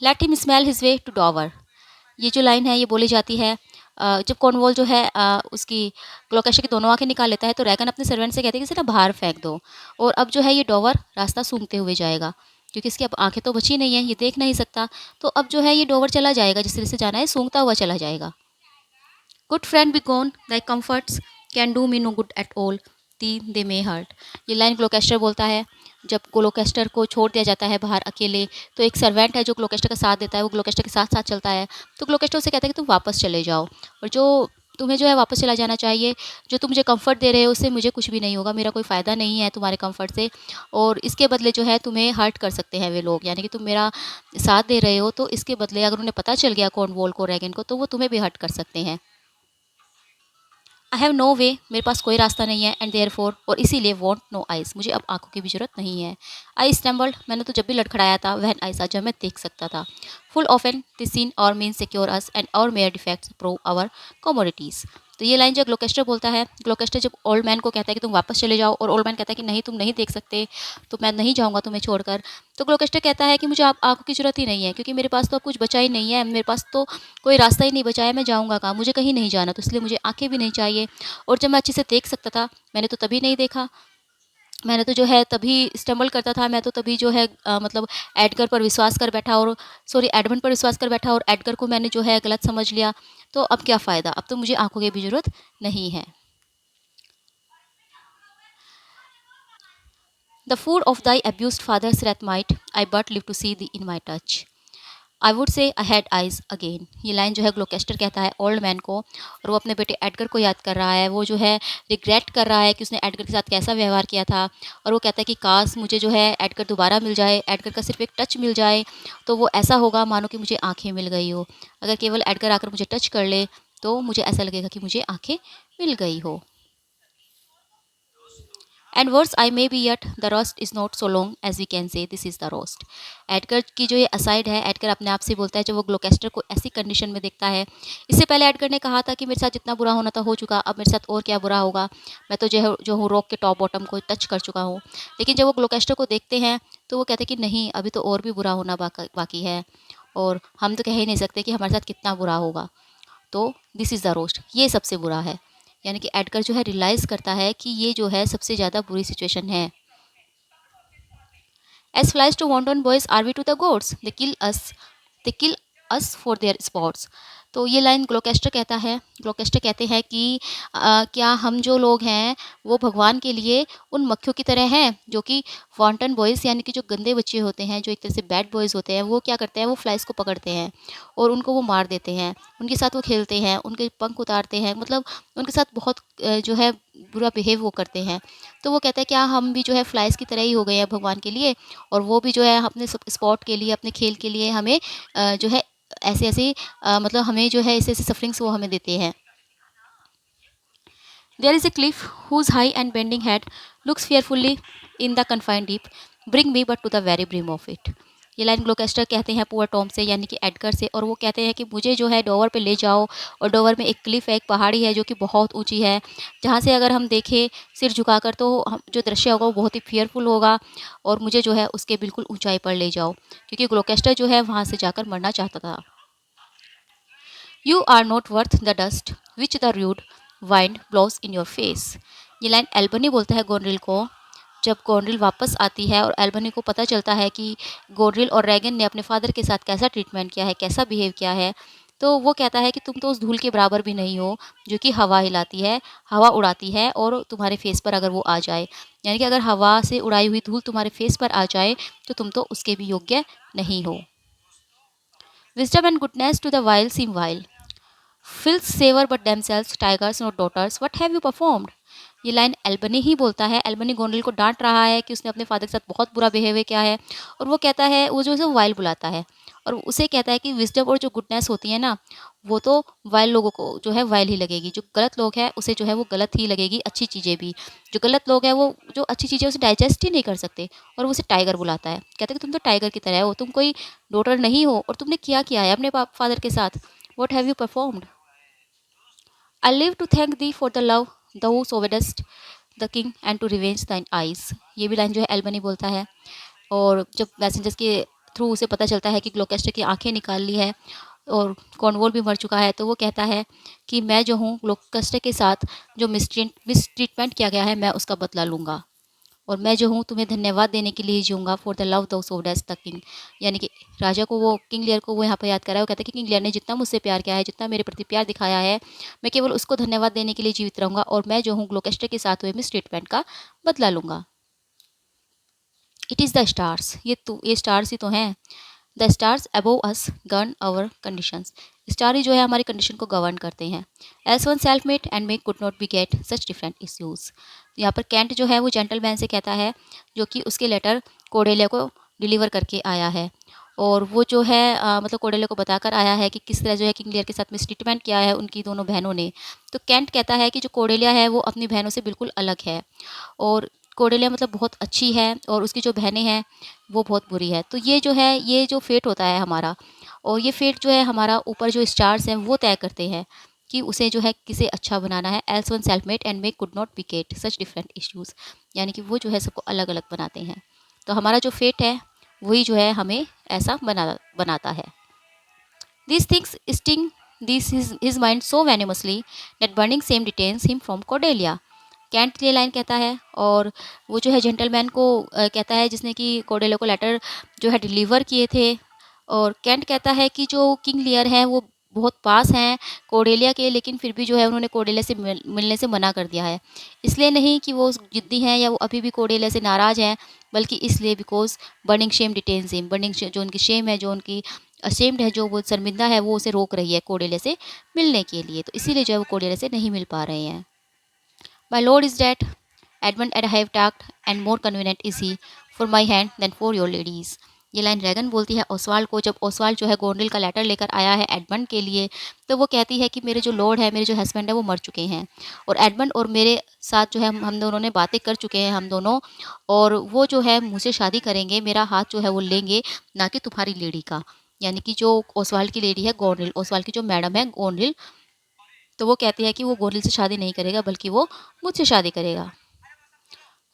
Let him smell his way to Dover, ये जो लाइन है ये बोली जाती है जब कॉर्नवॉल जो है उसकी ग्लोकेस्टर की दोनों आंखें निकाल लेता है तो रैगन अपने सर्वेंट से कहते हैं कि इसे ना बाहर फेंक दो और अब जो है ये डॉवर रास्ता सूंघते हुए जाएगा क्योंकि इसकी अब आंखें तो बची नहीं है, ये देख नहीं सकता। तो अब जो है ये डॉवर चला जाएगा, जिस तरह से जाना है सूंघता हुआ चला जाएगा। Good friend be gone, thy comforts can do me no good at all, thee they may hurt. ये लाइन ग्लोकेस्टर बोलता है जब ग्लोकेस्टर को छोड़ दिया जाता है बाहर अकेले, तो एक सर्वेंट है जो ग्लोकेस्टर का साथ देता है, वो ग्लोकेस्टर के साथ साथ चलता है। तो ग्लोकेस्टर उसे कहता है कि तुम वापस चले जाओ और जो तुम्हें जो है वापस चला जाना चाहिए, जो तुम मुझे कंफर्ट दे रहे हो उससे मुझे कुछ भी नहीं होगा, मेरा कोई फ़ायदा नहीं है तुम्हारे कंफर्ट से और इसके बदले जो है तुम्हें हर्ट कर सकते हैं वे लोग, यानी कि तुम मेरा साथ दे रहे हो तो इसके बदले अगर उन्हें पता चल गया कॉर्नवॉल को, रैगन को, तो वो तुम्हें भी हर्ट कर सकते हैं। आई हैव नो वे, मेरे पास कोई रास्ता नहीं है, एंड देयर फोर, और इसीलिए वॉन्ट नो आइज, मुझे अब आंखों की भी जरूरत नहीं है। आई स्टम्बल्ड, मैंने तो जब भी लड़खड़ाया था, वहन आई सा, जब मैं देख सकता था। Full of an this seen our mean secure us and our mere defects prove our commodities. तो ये लाइन जो ग्लोकेस्टर बोलता है, ग्लोकेस्टर जब ओल्ड मैन को कहता है कि तुम वापस चले जाओ, और ओल्ड मैन कहता है कि नहीं तुम नहीं देख सकते, तो मैं नहीं जाऊंगा तुम्हें छोड़कर। तो ग्लोकेस्टर कहता है कि मुझे आप आंखों की जरूरत ही नहीं है, क्योंकि मेरे पास तो अब कुछ बचा ही नहीं है, मेरे पास तो कोई रास्ता ही नहीं बचा है, मैं जाऊंगा कहाँ, मुझे कहीं नहीं जाना, तो इसलिए मुझे आंखें भी नहीं चाहिए। और जब मैं अच्छे से देख सकता था, मैंने तो तभी नहीं देखा, मैंने तो जो है तभी स्टम्बल करता था, मैं तो तभी जो है मतलब एडगर पर विश्वास कर बैठा, और सॉरी एडमंड पर विश्वास कर बैठा, और एडगर को मैंने जो है गलत समझ लिया। तो अब क्या फ़ायदा, अब तो मुझे आंखों की भी ज़रूरत नहीं है। The food of thy abused father's wrath might I but live to see thee in my touch. I would say I had eyes again, ये लाइन जो है ग्लोकेस्टर कहता है ओल्ड मैन को, और वो अपने बेटे एडगर को याद कर रहा है। वो जो है रिग्रेट कर रहा है कि उसने एडगर के साथ कैसा व्यवहार किया था, और वो कहता है कि काश मुझे जो है एडगर दोबारा मिल जाए, एडगर का सिर्फ एक टच मिल जाए, तो वो ऐसा होगा मानो कि मुझे आंखें मिल गई हो। अगर केवल एडगर आकर मुझे टच कर ले, तो मुझे ऐसा लगेगा कि मुझे आंखें मिल गई हो। And worse I may be yet the worst is not so long as we can say this is the worst. Edgar की जो ये असाइड है, एडगर अपने आप से बोलता है जब वो ग्लोकेस्टर को ऐसी कंडीशन में देखता है। इससे पहले एडगर ने कहा था कि मेरे साथ जितना बुरा होना था हो चुका, अब मेरे साथ और क्या बुरा होगा, मैं तो जो हूँ रॉक के टॉप बॉटम को टच कर चुका हूँ। लेकिन जब वो ग्लोकेस्टर को देखते हैं, तो वो कहते हैं कि नहीं, अभी तो और भी बुरा होना बाकी है, और हम तो कह ही नहीं सकते कि हमारे साथ कितना बुरा होगा। तो दिस इज़ द रोस्ट, ये सबसे बुरा है। यानी कि एडगर जो है रियलाइज़ करता है कि ये जो है सबसे ज़्यादा बुरी सिचुएशन है। As flies to wanton boys are we to the gods, they kill us for their sports। तो ये लाइन ग्लोकेस्टर कहता है, ग्लोकेस्टर कहते हैं कि क्या हम जो लोग हैं वो भगवान के लिए उन मक्खियों की तरह हैं, जो कि वॉन्टन बॉयज़ यानी कि जो गंदे बच्चे होते हैं, जो एक तरह से बैड बॉयज़ होते हैं, वो क्या करते हैं, वो फ्लाइज को पकड़ते हैं और उनको वो मार देते हैं, उनके साथ वो खेलते हैं, उनके पंख उतारते हैं, मतलब उनके साथ बहुत जो है बुरा बिहेव वो करते हैं। तो वो कहता है क्या हम भी जो है फ्लाइज की तरह ही हो गए हैं भगवान के लिए, और वो भी जो है अपने स्पॉट के लिए, अपने खेल के लिए हमें जो है ऐसे ऐसे मतलब हमें जो है ऐसे ऐसे सफरिंग्स वो हमें देते हैं। There is a cliff whose high and bending head looks fearfully in the confined deep, bring me but to the very brim of it. ये लाइन ग्लोकेस्टर कहते हैं पुअर टॉम से, यानी कि एडगर से, और वो कहते हैं कि मुझे जो है डोवर पे ले जाओ, और डोवर में एक क्लिफ है, एक पहाड़ी है जो कि बहुत ऊंची है, जहाँ से अगर हम देखें सिर झुकाकर, तो हम जो दृश्य होगा वो बहुत ही फियरफुल होगा, और मुझे जो है उसके बिल्कुल ऊंचाई पर ले जाओ, क्योंकि ग्लोकेस्टर जो है वहाँ से जाकर मरना चाहता था। You are not worth the dust which the rude wind blows in your face. ये लाइन एल्बनी बोलता है गोनरिल को, जब गोनरिल वापस आती है और एल्बनी को पता चलता है कि गोनरिल और रैगन ने अपने फादर के साथ कैसा ट्रीटमेंट किया है, कैसा बिहेव किया है, तो वो कहता है कि तुम तो उस धूल के बराबर भी नहीं हो जो कि हवा हिलाती है, हवा उड़ाती है, और तुम्हारे फेस पर अगर वो आ जाए, यानी कि अगर हवा से उड़ाई हुई धूल तुम्हारे फेस पर आ जाए, तो तुम तो उसके भी योग्य नहीं हो। Wisdom and goodness to the wild seem wild, filths savour but themselves tigers not daughters what have you performed. ये लाइन एल्बनी ही बोलता है, एल्बनी गोंडल को डांट रहा है कि उसने अपने फादर के साथ बहुत बुरा बिहेवियर किया है, और वो कहता है, वो जो है वाइल बुलाता है, और उसे कहता है कि विजडम और जो गुडनेस होती है ना, वो तो वाइल लोगों को जो है वाइल ही लगेगी, जो गलत लोग हैं उसे जो है वो गलत ही लगेगी, अच्छी चीज़ें भी, जो गलत लोग हैं वो जो अच्छी चीज़ें उसे डाइजेस्ट ही नहीं कर सकते, और वो उसे टाइगर बुलाता है, कहता है कि तुम तो टाइगर की तरह हो, तुम कोई डॉटर नहीं हो, और तुमने किया है अपने फादर के साथ, what have you performed. I live to thank thee for the love thou sovedest the king and to revenge thine eyes। ये भी लाइन जो है एल्बनी बोलता है, और जब मैसेंजर्स के थ्रू उसे पता चलता है कि ग्लोकेस्टर की आंखें निकाल ली है और कॉर्नवॉल भी मर चुका है, तो वो कहता है कि मैं जो हूँ ग्लोकेस्टर के साथ जो मिसट्रीटमेंट किया गया है, मैं उसका बदला लूँगा, और मैं जो हूँ तुम्हें धन्यवाद देने के लिए जीऊँगा फॉर द लव दो सोड एज द किंग। यानी कि राजा को, वो किंग लियर को वो यहाँ पर याद कर रहा है, वो कहता है कि किंग लियर ने जितना मुझसे प्यार किया है, जितना मेरे प्रति प्यार दिखाया है, मैं केवल उसको धन्यवाद देने के लिए जीवित रहूँगा, और मैं जो हूँ ग्लोकेस्टर के साथ हुए मिस ट्रीटमेंट का बदला लूँगा। इट इज़ द स्टार्स, ये स्टार्स ही तो हैं। The stars above us govern our conditions, star ही जो है हमारी कंडीशन को गवर्न करते हैं। Else one self made and may could not beget such different issues. यहाँ पर कैंट जो है वो जेंटलमैन से कहता है, जो कि उसके लेटर कोडेलिया को डिलीवर करके आया है, और वो जो है मतलब कोर्डेलिया को बताकर आया है कि किस तरह जो है किंग लियर के साथ मिसट्रीटमेंट किया है उनकी दोनों बहनों ने। तो केंट कहता है कि जो कोर्डेलिया है वो अपनी बहनों से बिल्कुल अलग है और कोर्डेलिया मतलब बहुत अच्छी है और उसकी जो बहनें हैं वो बहुत बुरी है। तो ये जो है ये जो फेट होता है हमारा, और ये फेट जो है हमारा ऊपर जो स्टार्स हैं वो तय करते हैं कि उसे जो है किसे अच्छा बनाना है। Else one self made and make could not beget such different issues, यानी कि वो जो है सबको अलग अलग बनाते हैं। तो हमारा जो फेट है वही जो है हमें ऐसा बनाता है। These things sting his mind so venomously that burning shame detains him from Cordelia. Kent ये लाइन कहता है और वो जो है जेंटलमैन को कहता है जिसने कि कोर्डेलिया को लेटर जो है डिलीवर किए थे। और कैंट कहता है कि जो किंग लियर हैं वो बहुत पास हैं कोर्डेलिया के, लेकिन फिर भी जो है उन्होंने कोर्डेलिया से मिलने से मना कर दिया है। इसलिए नहीं कि वो ज़िद्दी हैं या वो अभी भी कोर्डेलिया से नाराज़ हैं, बल्कि इसलिए because burning shame detains him. Burning जो उनकी शेम है, जो उनकी अशेम्ड है, जो वो शर्मिंदा है, वो उसे रोक रही है कोर्डेलिया से मिलने के लिए। तो इसीलिए जो है वो कोर्डेलिया से नहीं मिल पा रहे हैं। My lord is dead. Edmund and I have talked, and more convenient is he for my hand than for your ladies. ये लाइन रैगन बोलती है ओसवाल्ड को, जब ओसवाल्ड जो है गोंडल का लेटर लेकर आया है एडमंड के लिए। तो वो कहती है कि मेरे जो लॉर्ड है, मेरे जो हस्बैंड है वो मर चुके हैं और एडमंड और मेरे साथ जो है हम दोनों ने बातें कर चुके हैं हम दोनों, और वो जो है मुझसे शादी करेंगे, मेरा हाथ जो है वो लेंगे, ना कि तुम्हारी लेडी का। यानी कि जो ओसवाल्ड की लेडी है गोंडल, ओसवाल्ड की जो मैडम है गोंडल, तो वो कहती है कि वो गोरिल से शादी नहीं करेगा बल्कि वो मुझसे शादी करेगा।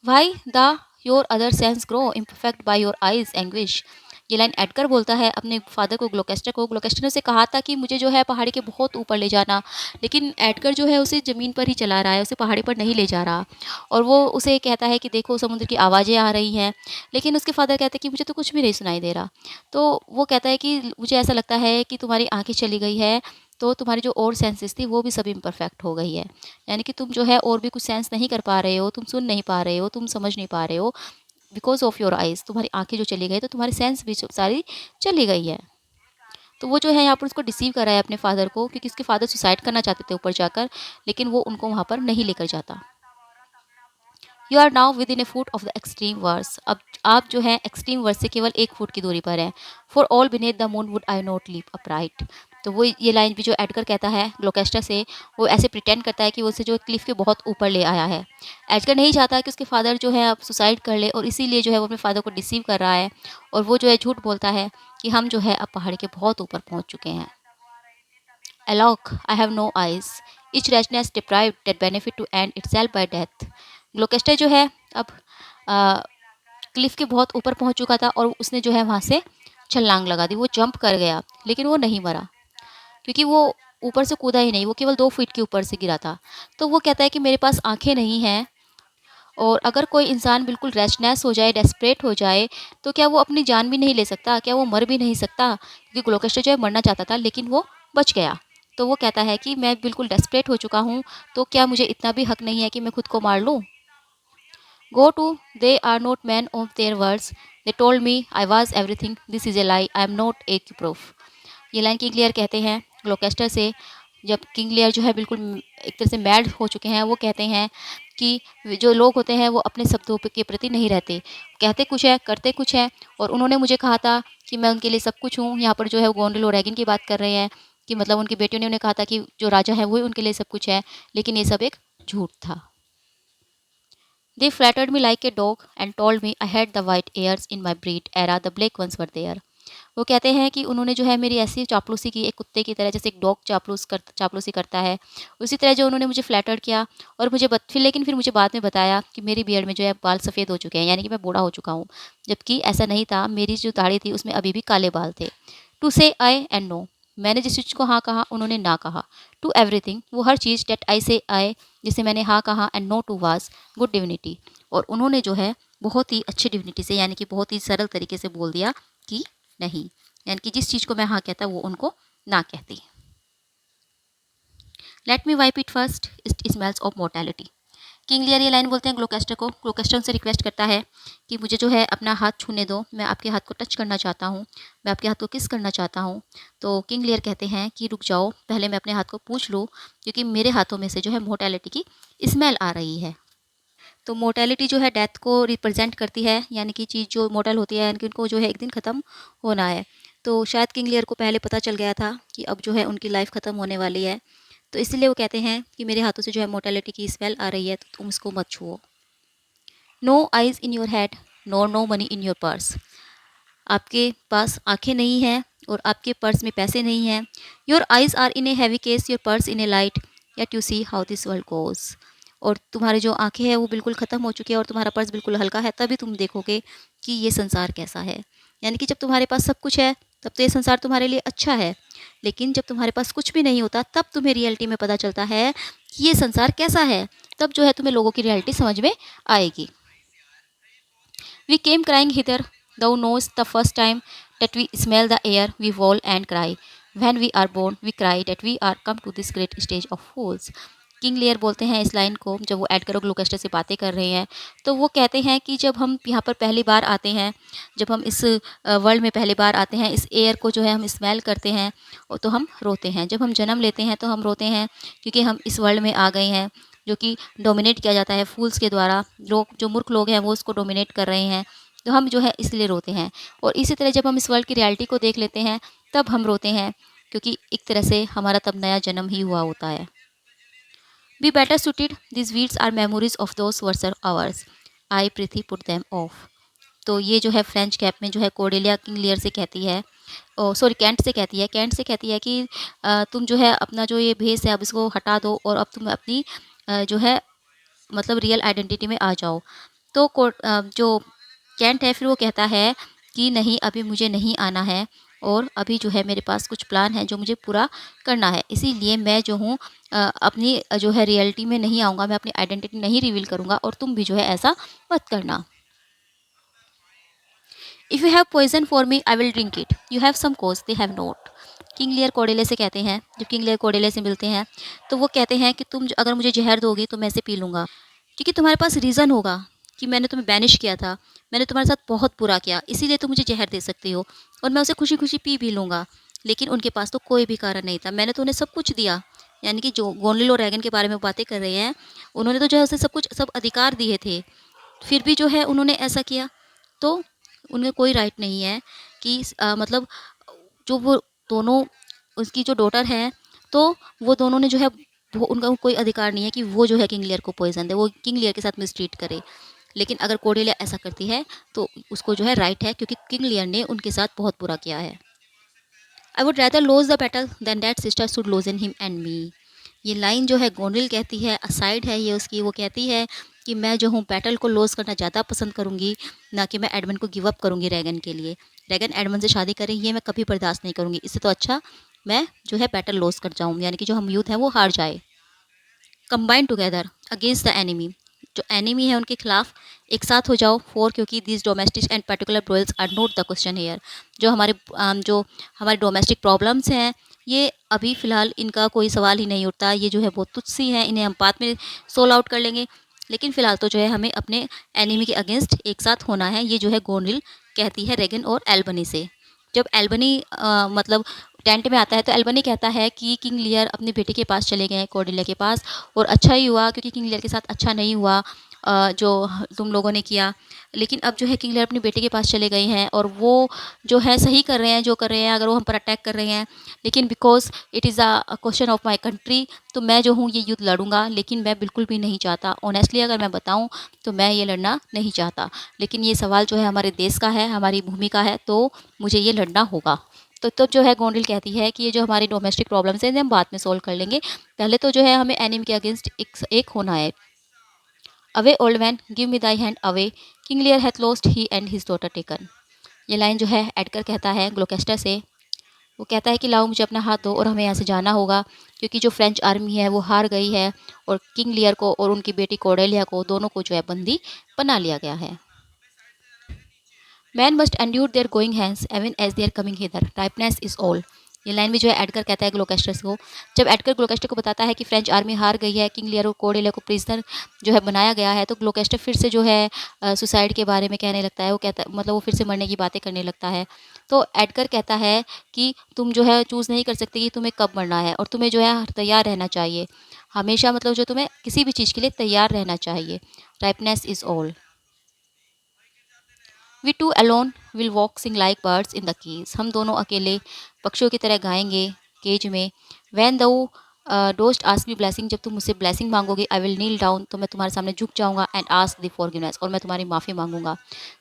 Why the your other sense grow imperfect by your eyes anguish. ये लाइन एडगर बोलता है अपने फादर को, ग्लोकेस्टर को। ग्लोकेस्टर ने उसे कहा था कि मुझे जो है पहाड़ी के बहुत ऊपर ले जाना, लेकिन एडगर जो है उसे ज़मीन पर ही चला रहा है, उसे पहाड़ी पर नहीं ले जा रहा। और वो उसे कहता है कि देखो समुद्र की आवाज़ें आ रही हैं, लेकिन उसके फादर कहते हैं कि मुझे तो कुछ भी नहीं सुनाई दे रहा। तो वो कहता है कि मुझे ऐसा लगता है कि तुम्हारी आंखें चली गई है, तो तुम्हारी जो और सेंसेस थी वो भी सब इम्परफेक्ट हो गई है। यानी कि तुम जो है और भी कुछ सेंस नहीं कर पा रहे हो, तुम सुन नहीं पा रहे हो, तुम समझ नहीं पा रहे हो, बिकॉज ऑफ योर आइज़। तुम्हारी आंखें जो चली गई तो तुम्हारी सेंस भी सारी चली गई है। तो वो जो है यहाँ पर उसको डिसीव कर रहा है अपने फादर को, क्योंकि उसके फादर सुसाइड करना चाहते थे ऊपर जाकर, लेकिन वो उनको वहाँ पर नहीं लेकर जाता। You are now within a foot of the extreme worse. अब आप जो है एक्सट्रीम वर्स से केवल 1 फुट की दूरी पर हैं। For all beneath the moon would I not leave upright. तो वो ये लाइन भी जो एडगर कहता है ग्लोकेस्टर से, वो ऐसे प्रिटेंड करता है कि वो उसे जो क्लिफ के बहुत ऊपर ले आया है। एडगर नहीं चाहता कि उसके फादर जो है अब सुसाइड कर ले, और इसीलिए जो है वो अपने फादर को डिसीव कर रहा है, और वो जो है झूठ बोलता है कि हम जो है अब पहाड़ के बहुत ऊपर पहुंच चुके हैं। Alok, I have no eyes. Each rashness deprived that benefit to end itself by death. ग्लोकेस्टर जो है अब क्लिफ के बहुत ऊपर पहुंच चुका था और उसने जो है वहाँ से छलांग लगा दी। वो जंप कर गया, लेकिन वो नहीं मरा, क्योंकि वो ऊपर से कूदा ही नहीं, वो केवल 2 फीट के ऊपर से गिरा था। तो वो कहता है कि मेरे पास आंखें नहीं हैं, और अगर कोई इंसान बिल्कुल रेस्टनेस हो जाए, डेस्परेट हो जाए, तो क्या वो अपनी जान भी नहीं ले सकता? क्या वो मर भी नहीं सकता? क्योंकि ग्लोकेस्टर जो है मरना चाहता था, लेकिन वो बच गया। तो वो कहता है कि मैं बिल्कुल डेस्परेट हो चुका हूँ, तो क्या मुझे इतना भी हक नहीं है कि मैं खुद को मार लूँ? Go to, they are not man of their words, they told me I was everything, this is a lie, I am not a proof. ये लाइन किंग लियर कहते हैं ग्लोकेस्टर से, जब किंग लियर जो है बिल्कुल एक तरह से मैड हो चुके हैं। वो कहते हैं कि जो लोग होते हैं वो अपने शब्दों के प्रति नहीं रहते, कहते कुछ है करते कुछ है, और उन्होंने मुझे कहा था कि मैं उनके लिए सब कुछ हूँ। यहाँ पर जो है गोंडल और रैगिन की बात कर रहे हैं कि मतलब उनकी बेटियों ने उन्हें कहा था कि जो राजा है वही उनके लिए सब कुछ है, लेकिन ये सब एक झूठ था। They flattered me like a dog and told me I had the white hairs in my breed era, the black ones were there. वो कहते हैं कि उन्होंने जो है मेरी ऐसी चापलूसी की, एक कुत्ते की तरह, जैसे एक डॉग चापलूसी करता है, उसी तरह जो उन्होंने मुझे फ्लैटर्ड किया, और मुझे फिर लेकिन फिर मुझे बाद में बताया कि मेरी बियर्ड में जो है बाल सफ़ेद हो चुके हैं, यानी कि मैं बूढ़ा हो चुका हूँ, जबकि ऐसा नहीं था। मेरी जो दाढ़ी थी उसमें अभी भी काले बाल थे। टू से आई एंड नो, मैंने जिस चीज़ को हाँ कहा उन्होंने ना कहा। टू एवरीथिंग, वो हर चीज़। डेट आई से आई, जिसे मैंने हाँ कहा। And no too was good divinity, और उन्होंने जो है बहुत ही अच्छी डिविनिटी से, यानी कि बहुत ही सरल तरीके से बोल दिया कि नहीं, यानी कि जिस चीज़ को मैं हाँ कहता वो उनको ना कहती। Let me wipe it first, it smells of mortality. King Lear ये लाइन बोलते हैं ग्लोकेस्टर को। ग्लोकेस्टर उनसे रिक्वेस्ट करता है कि मुझे जो है अपना हाथ छूने दो, मैं आपके हाथ को टच करना चाहता हूँ, मैं आपके हाथ को किस करना चाहता हूँ। तो किंग लियर कहते हैं कि रुक जाओ, पहले मैं अपने हाथ को पूछ लूँ, क्योंकि मेरे हाथों में से जो है मोर्टेलिटी की स्मेल आ रही है। तो मोर्टेलिटी जो है डेथ को रिप्रेजेंट करती है, यानी कि चीज़ जो मोर्टल होती है यानी कि उनको जो है एक दिन ख़त्म होना है। तो शायद किंग लियर को पहले पता चल गया था कि अब जो है उनकी लाइफ ख़त्म होने वाली है, तो इसलिए वो कहते हैं कि मेरे हाथों से जो है मोर्टेलिटी की स्मेल आ रही है, तो तुम इसको मत छुओ। No eyes in your head, nor no money in your purse. आपके पास आंखें नहीं हैं और आपके पर्स में पैसे नहीं हैं। Your eyes are in a heavy case, your purse in a light, yet you see how this world goes. और तुम्हारी जो आंखें हैं वो बिल्कुल ख़त्म हो चुकी है और तुम्हारा पर्स बिल्कुल हल्का है, तभी तुम देखोगे कि ये संसार कैसा है। यानी कि जब तुम्हारे पास सब कुछ है तब तो ये संसार तुम्हारे लिए अच्छा है, लेकिन जब तुम्हारे पास कुछ भी नहीं होता तब तुम्हें रियलिटी में पता चलता है कि ये संसार कैसा है। तब जो है तुम्हें लोगों की रियलिटी समझ में आएगी। We came crying hither, thou knowest the first time that we smell the air, we wail and cry. When we are born, we cry that we are come to this great stage of fools. King Lear बोलते हैं इस line को जब वो Edgar और ग्लूकेस्टर से बातें कर रहे हैं, तो वो कहते हैं कि जब हम यहाँ पर पहली बार आते हैं, जब हम इस वर्ल्ड में पहली बार आते हैं, इस एयर को जो है हम स्मेल करते हैं तो हम रोते हैं। जब हम जन्म लेते हैं तो हम रोते हैं क्योंकि हम इस वर्ल्ड में आ गए हैं जो कि डोमिनेट किया जाता है फूल्स के द्वारा। लोग जो मूर्ख लोग हैं वो उसको डोमिनेट कर रहे हैं, तो हम जो है इसलिए रोते हैं। और इसी तरह जब हम इस वर्ल्ड की रियलिटी को देख लेते हैं तब हम रोते हैं, क्योंकि एक तरह से हमारा तब नया जन्म ही हुआ होता है। Be better suited, this weeds are memories of those worser hours, I prithee put them off. तो ये जो है फ्रेंच कैप में जो है कोर्डेलिया किंग लियर से कहती है, सॉरी कैंट से कहती है, कैंट से कहती है कि तुम जो है अपना जो ये भेस है अब इसको हटा दो और अब तुम अपनी जो है मतलब रियल आइडेंटिटी में आ जाओ। तो जो कैंट है फिर वो कहता है कि नहीं, अभी मुझे नहीं आना है और अभी जो है मेरे पास कुछ प्लान है जो मुझे पूरा करना है, इसीलिए मैं जो हूँ अपनी जो है रियलिटी में नहीं आऊँगा, मैं अपनी आइडेंटिटी नहीं रिवील करूँगा और तुम भी जो है ऐसा मत करना। If you have poison for me I will drink it, you have some cause they have not. King Lear Cordelia से कहते हैं, जब किंग लियर कोर्डेले से मिलते हैं तो वो कहते हैं कि तुम अगर मुझे जहर दोगी तो मैं इसे पी लूँगा, क्योंकि तुम्हारे पास रीज़न होगा कि मैंने तुम्हें बैनिश किया था, मैंने तुम्हारे साथ बहुत बुरा किया, इसीलिए तुम मुझे जहर दे सकती हो और मैं उसे खुशी खुशी पी भी लूँगा। लेकिन उनके पास तो कोई भी कारण नहीं था, मैंने तो उन्हें सब कुछ दिया। यानी कि जो गोनलिल और रैगन के बारे में बातें कर रहे हैं, उन्होंने तो जो है उसे सब कुछ, सब अधिकार दिए थे, फिर भी जो है उन्होंने ऐसा किया। तो उनमें कोई राइट नहीं है कि मतलब जो वो दोनों, उसकी जो डॉटर है, तो वो दोनों ने जो है वो, उनका कोई अधिकार नहीं है कि वो जो है किंग लियर को पॉइजन दे, वो किंग लियर के साथ मिसट्रीट करे। लेकिन अगर कोर्डेलिया ऐसा करती है तो उसको जो है राइट है, क्योंकि किंग लियर ने उनके साथ बहुत बुरा किया है। I would rather lose the battle than that sister should loosen him and me. ये लाइन जो है गोनरिल कहती है, असाइड है ये उसकी, वो कहती है कि मैं जो हूँ बैटल को लॉस करना ज़्यादा पसंद करूँगी, ना कि मैं एडमंड को गिव अप करूँगी रैगन के लिए। रैगन एडमंड से शादी करें ये मैं कभी बर्दाश्त नहीं करूँगी, इससे तो अच्छा मैं जो है बैटल लॉस कर जाऊँ, यानी कि जो हम यूथ हैं वो हार जाए। Combine together against the enemy, जो एनिमी है उनके खिलाफ एक साथ हो जाओ। फॉर क्योंकि this domestic and particular broils are not the question here, जो हमारे डोमेस्टिक प्रॉब्लम्स हैं ये अभी फ़िलहाल इनका कोई सवाल ही नहीं उठता, ये जो है बहुत तुच्छ सी हैं, इन्हें हम बाद में सोल्व आउट कर लेंगे। लेकिन फ़िलहाल तो जो है हमें अपने एनिमी के अगेंस्ट एक साथ होना है, ये जो है गोनरिल कहती है रेगन और एल्बनी से। जब एल्बनी मतलब टेंट में आता है तो एल्बनी कहता है कि किंग लियर अपने बेटे के पास चले गए हैं, कोर्डेलिया के पास, और अच्छा ही हुआ क्योंकि किंग लियर के साथ अच्छा नहीं हुआ जो तुम लोगों ने किया। लेकिन अब जो है किंग लियर अपने बेटे के पास चले गए हैं और वो जो है सही कर रहे हैं जो कर रहे हैं, अगर वो हम पर अटैक कर रहे हैं, लेकिन because it is a question of my country, तो मैं जो हूँ ये युद्ध लड़ूंगा। लेकिन मैं बिल्कुल भी नहीं चाहता, ऑनेस्टली अगर मैं बताऊँ तो मैं ये लड़ना नहीं चाहता, लेकिन ये सवाल जो है हमारे देश का है, हमारी भूमि का है, तो मुझे ये लड़ना होगा। तो तब जो है गोनरिल कहती है कि ये जो हमारी डोमेस्टिक प्रॉब्लम्स हैं इन्हें हम बाद में सॉल्व कर लेंगे, पहले तो जो है हमें एनिमी के अगेंस्ट एक होना है। Away old man give me Dai hand away, King Lear hath lost he and his daughter taken. ये लाइन जो है एडगर कहता है ग्लोकेस्टर से, वो कहता है कि लाओ मुझे अपना हाथ दो और हमें यहाँ से जाना होगा, क्योंकि जो फ्रेंच आर्मी है वो हार गई है और किंग लियर को और उनकी बेटी कोर्डेलिया को दोनों को जो है बंदी बना लिया गया है। Man must endure their going hence even as their coming hither, ripeness is all. ये लाइन भी जो है एडगर कहता है ग्लोकेस्टर को, जब एडगर ग्लोकेस्टर को बताता है कि फ्रेंच आर्मी हार गई है, किंग लियर और कोर्डेलिया को प्रिजनर जो है बनाया गया है, तो ग्लोकेस्टर फिर से जो है सुसाइड के बारे में कहने लगता है। वो कहता मतलब वो फिर से मरने की बातें करने लगता है। तो एडगर कहता है कि तुम जो है चूज़ नहीं कर सकते कि तुम्हें कब मरना है और तुम्हें जो है तैयार रहना चाहिए। हमेशा मतलब जो तुम्हें किसी भी चीज़ के लिए तैयार रहना चाहिए। Ripeness is all. We two alone will walk sing like birds in the cage. हम दोनों अकेले पक्षियों की तरह गाएंगे केज में। वैन दो डोस्ट आस्क मी ब्लेसिंग, जब तुम मुझसे ब्लेसिंग मांगोगे, आई विल नील डाउन, तो मैं तुम्हारे सामने झुक जाऊंगा, एंड आस्क द फॉरगिवनेस, और मैं तुम्हारी माफ़ी मांगूंगा।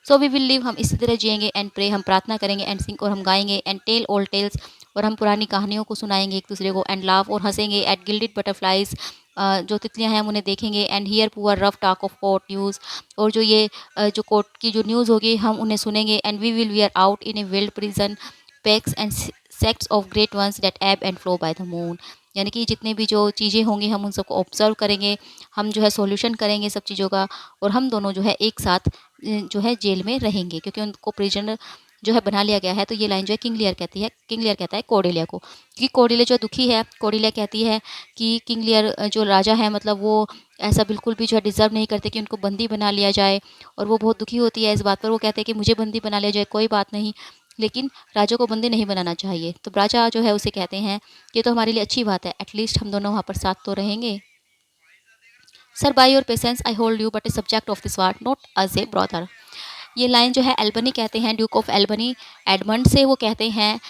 सो वी विल लिव, हम इसी तरह जिएंगे, एंड प्रे, हम प्रार्थना करेंगे, एंड सिंग, और हम गाएंगे, एंड टेल ओल्ड टेल्स, और हम पुरानी कहानियों को सुनाएंगे एक दूसरे को, एंड लाव, और हंसेंगे, एट गिल्डेड बटरफ्लाइज, जो तितलियां हैं हम उन्हें देखेंगे, and here poor rough talk of court news, और जो ये जो कोर्ट की जो न्यूज़ होगी हम उन्हें सुनेंगे, and we will we are out in a wild prison packs and sects of great ones that ebb and flow by the moon. यानी कि जितने भी जो चीज़ें होंगी हम उन सबको ऑब्जर्व करेंगे, हम जो है सॉल्यूशन करेंगे सब चीज़ों का, और हम दोनों जो है एक साथ जो है जेल में रहेंगे, क्योंकि उनको प्रिजनर जो है बना लिया गया है। तो ये लाइन जो है किंग लियर कहती है, किंग लियर कहता है कॉर्डेलिया को, क्योंकि कॉर्डेलिया जो दुखी है, कॉर्डेलिया कहती है कि किंग लियर जो राजा है मतलब वो ऐसा बिल्कुल भी जो है डिज़र्व नहीं करते कि उनको बंदी बना लिया जाए, और वो बहुत दुखी होती है इस बात पर। वो कहते हैं कि मुझे बंदी बना लिया जाए कोई बात नहीं, लेकिन राजा को बंदी नहीं बनाना चाहिए। तो राजा जो है उसे कहते हैं ये तो हमारे लिए अच्छी बात है, एटलीस्ट हम दोनों वहाँ पर साथ तो रहेंगे। Sir by your patience I hold you but a subject of this war not as a brother. ये लाइन जो है एल्बनी कहते हैं, ड्यूक ऑफ एल्बनी, एडमंड से वो कहते हैं।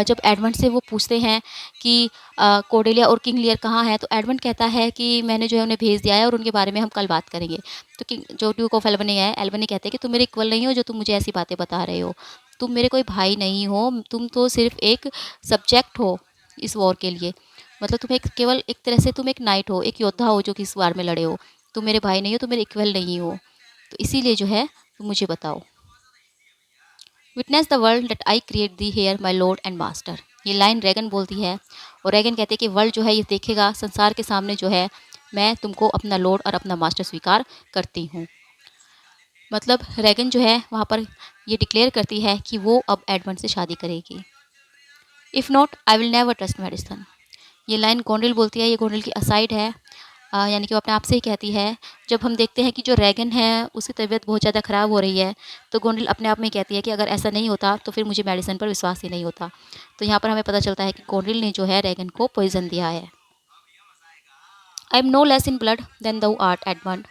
जब एडमंड से वो पूछते हैं कि कोर्डेलिया और किंग लियर कहाँ है, तो एडमंड कहता है कि मैंने जो है उन्हें भेज दिया है, और उनके बारे में हम कल बात करेंगे। तो किंग जो ड्यूक ऑफ एल्बनी है, एल्बनी कहते हैं कि तुम मेरे इक्वल नहीं हो जो तुम मुझे ऐसी बातें बता रहे हो, तुम मेरे कोई भाई नहीं हो, तुम तो सिर्फ एक सब्जेक्ट हो इस वॉर के लिए। मतलब तुम एक केवल एक तरह से तुम एक नाइट हो, एक योद्धा हो जो कि इस वार में लड़े हो, तुम मेरे भाई नहीं हो, तुम मेरे इक्वल नहीं हो, तो इसीलिए जो है तुम मुझे बताओ। Witness the world that I create thee here my lord and master. ये लाइन रैगन बोलती है, और रैगन कहते हैं कि वर्ल्ड जो है ये देखेगा, संसार के सामने जो है मैं तुमको अपना लॉर्ड और अपना मास्टर स्वीकार करती हूँ। मतलब रैगन जो है वहाँ पर ये डिक्लेयर करती है कि वो अब एडमंड से शादी करेगी। If not I will never trust medicine. ये लाइन गोंडल बोलती है, ये गोंडल की असाइड है, यानी कि वो अपने आप से ही कहती है। जब हम देखते हैं कि जो रैगन है उसकी तबीयत बहुत ज़्यादा ख़राब हो रही है, तो गोंडल अपने आप में कहती है कि अगर ऐसा नहीं होता तो फिर मुझे मेडिसिन पर विश्वास ही नहीं होता। तो यहाँ पर हमें पता चलता है कि गोंडल ने जो है रैगन को पॉइजन दिया है। I am no less in blood than thou art Edmund,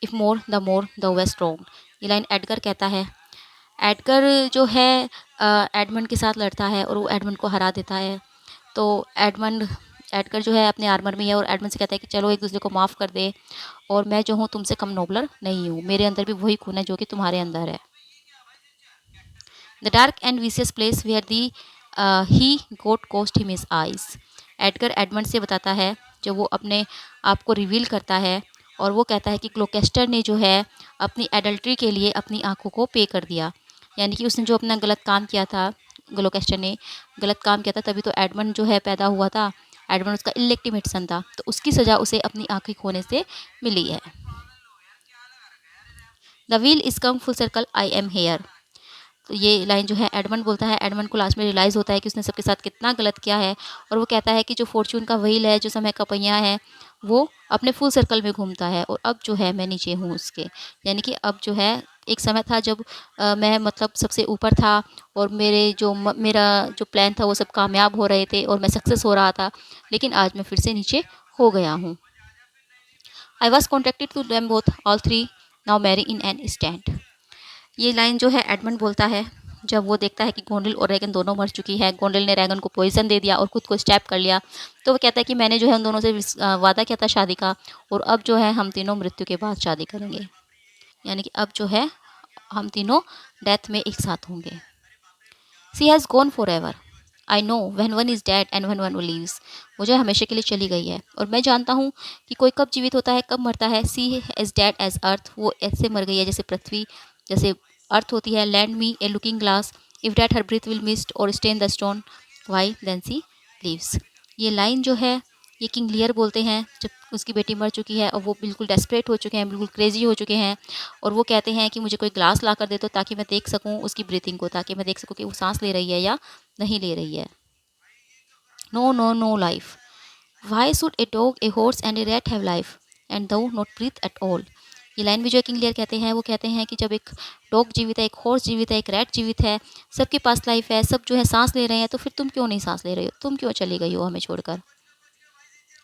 if more the way strong. ये लाइन एडगर कहता है। एडगर जो है एडमंड के साथ लड़ता है और वो एडमंड को हरा देता है। तो एडगर जो है अपने आर्मर में है, और एडमंड से कहता है कि चलो एक दूसरे को माफ़ कर दे, और मैं जो हूँ तुमसे कम नोबलर नहीं हूँ, मेरे अंदर भी वही खून है जो कि तुम्हारे अंदर है। The dark and vicious place where thee he got cost him his eyes. Edgar Edmund से बताता है, जब वो अपने आप को रिवील करता है, और वो कहता है कि ग्लोकेस्टर ने जो है अपनी एडल्ट्री के लिए अपनी आंखों को पे कर दिया। यानी कि उसने जो अपना गलत काम किया था, ग्लोकेस्टर ने गलत काम किया था, तभी तो एडमंड जो है पैदा हुआ था। एडमंड उसका इलेक्टिमेट सन था, तो उसकी सज़ा उसे अपनी आंखें खोने से मिली है। The wheel is come full circle I am here. तो ये लाइन जो है एडमंड बोलता है, एडमंड को लास्ट में रियलाइज़ होता है कि उसने सबके साथ कितना गलत किया है, और वो कहता है कि जो फॉर्च्यून का व्हील है, जो समय का पहिया है, वो अपने फुल सर्कल में घूमता है, और अब जो है मैं नीचे हूँ उसके। यानी कि अब जो है एक समय था जब मैं मतलब सबसे ऊपर था, और मेरा जो प्लान था वो सब कामयाब हो रहे थे, और मैं सक्सेस हो रहा था, लेकिन आज मैं फिर से नीचे हो गया हूँ। I was contracted to them both all three now marry in an instant. ये लाइन जो है एडमंड बोलता है, जब वो देखता है कि गोंडल और रैगन दोनों मर चुकी है, गोंडल ने रैगन को पॉइजन दे दिया और खुद को स्टैप कर लिया। तो वो कहता है कि मैंने जो है उन दोनों से वादा किया था शादी का, और अब जो है हम तीनों मृत्यु के बाद शादी करेंगे। यानी कि अब जो है हम तीनों डेथ में एक साथ होंगे। She has gone for ever, I know when one is dead and when one lives. वो जो है हमेशा के लिए चली गई है, और मैं जानता हूँ कि कोई कब जीवित होता है कब मरता है। सी एज डेड एज अर्थ, वो ऐसे मर गई है जैसे पृथ्वी, जैसे अर्थ होती है। Lend me a looking glass, if that her breath will mist or stain the stone, why then she lives. ये लाइन जो है ये किंग लियर बोलते हैं, जब उसकी बेटी मर चुकी है और वो बिल्कुल डेस्परेट हो चुके हैं, बिल्कुल क्रेजी हो चुके हैं, और वो कहते हैं कि मुझे कोई ग्लास ला कर दे दो ताकि मैं देख सकूं उसकी ब्रीथिंग को, ताकि मैं देख सकूं कि वो सांस ले रही है या नहीं ले रही है। No no no life, why should a dog a horse and a rat have life and thou not breathe at all. ये लाइन भी जो किंग लियर कहते हैं, वो कहते हैं कि जब एक डॉग जीवित है, एक हॉर्स जीवित है, एक रैट जीवित है, सबके पास लाइफ है, सब जो है सांस ले रहे हैं, तो फिर तुम क्यों नहीं सांस ले रही हो, तुम क्यों चली गई हो हमें छोड़कर।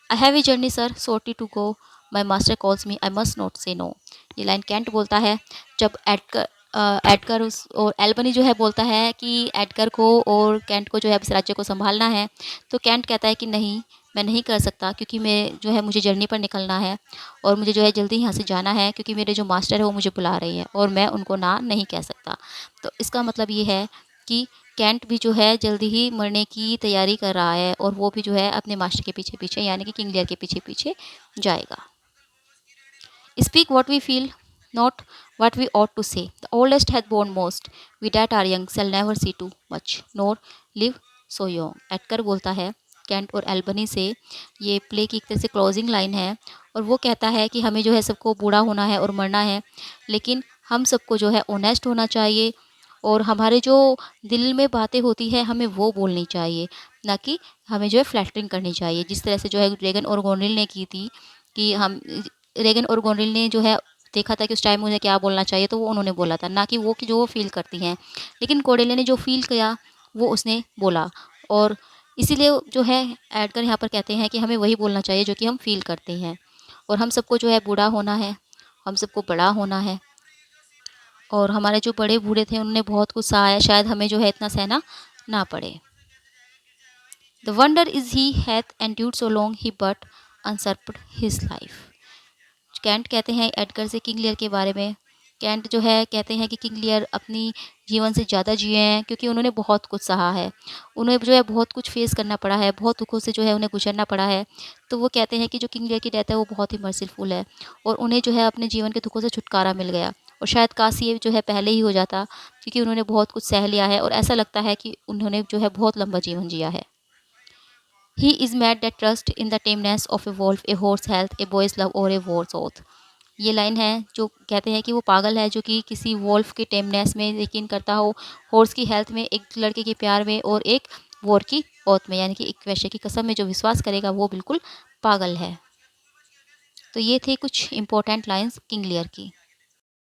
I have a journey sir, shortly to go, my master calls me, I must not say no. ये लाइन कैंट बोलता है जब एडगर उस और एल्बनी जो है बोलता है कि एडगर को और कैंट को जो है इस राज्य को संभालना है, तो कैंट कहता है कि नहीं, मैं नहीं कर सकता, क्योंकि मैं जो है मुझे जर्नी पर निकलना है और मुझे जो है जल्दी यहाँ से जाना है, क्योंकि मेरे जो मास्टर है वो मुझे बुला रही है और मैं उनको ना नहीं कह सकता। तो इसका मतलब ये है कि कैंट भी जो है जल्दी ही मरने की तैयारी कर रहा है और वो भी जो है अपने मास्टर के पीछे पीछे यानी कि किंग लियर के पीछे पीछे जाएगा। Speak what we feel, not what we ought to say. The oldest hath borne most. We that are young shall never see too much, nor live so young. एडकर बोलता है कैंट और Albany से, ये play की एक तरह से closing line है और वो कहता है कि हमें जो है सबको बूढ़ा होना है और मरना है, लेकिन हम सबको जो है ऑनेस्ट होना चाहिए और हमारे जो दिल में बातें होती है हमें वो बोलनी चाहिए, ना कि हमें जो है फ्लैटरिंग करनी चाहिए, जिस तरह से जो है रेगन और गोनिल ने की थी कि हम रेगन और गोनिल ने जो है देखा था कि उस टाइम मुझे क्या बोलना चाहिए, तो वो उन्होंने बोला था, ना कि वो कि जो वो फ़ील करती हैं। लेकिन कोर्डेलिया ने जो फ़ील किया वो उसने बोला और इसीलिए जो है एडगर यहाँ पर कहते हैं कि हमें वही बोलना चाहिए जो कि हम फ़ील करते हैं और हम सबको जो है बूढ़ा होना है, हम सबको बड़ा होना है और हमारे जो बड़े बूढ़े थे उन्होंने बहुत कुछ सहा है, शायद हमें जो है इतना सहना ना पड़े। The wonder is he hath endured so long he but usurped his life. Kent कहते हैं एडगर से किंग लियर के बारे में, कैंट जो है कहते हैं कि किंग लियर अपनी जीवन से ज़्यादा जिए हैं क्योंकि उन्होंने बहुत कुछ सहा है, उन्हें जो है बहुत कुछ फेस करना पड़ा है, बहुत दुखों से जो है उन्हें गुजरना पड़ा है। तो वो कहते हैं कि जो किंग लियर की डेथ है वो बहुत ही मर्सीफुल है और उन्हें जो है अपने जीवन के दुखों से छुटकारा मिल गया और शायद काश ये जो है पहले ही हो जाता, क्योंकि उन्होंने बहुत कुछ सह लिया है और ऐसा लगता है कि उन्होंने जो है बहुत लंबा जीवन जिया है। He is mad that trust in the tameness of a wolf, a horse health, a boy's love or a whore's oath. ये लाइन है जो कहते हैं कि वो पागल है जो कि किसी वॉल्फ के टेमनेस में यकीन करता हो, हॉर्स की हेल्थ में, एक लड़के के प्यार में और एक वॉर की ओथ में, यानी कि एक वैश्य की कसम में जो विश्वास करेगा वो बिल्कुल पागल है। तो ये थे कुछ इंपॉर्टेंट लाइंस किंग लियर की।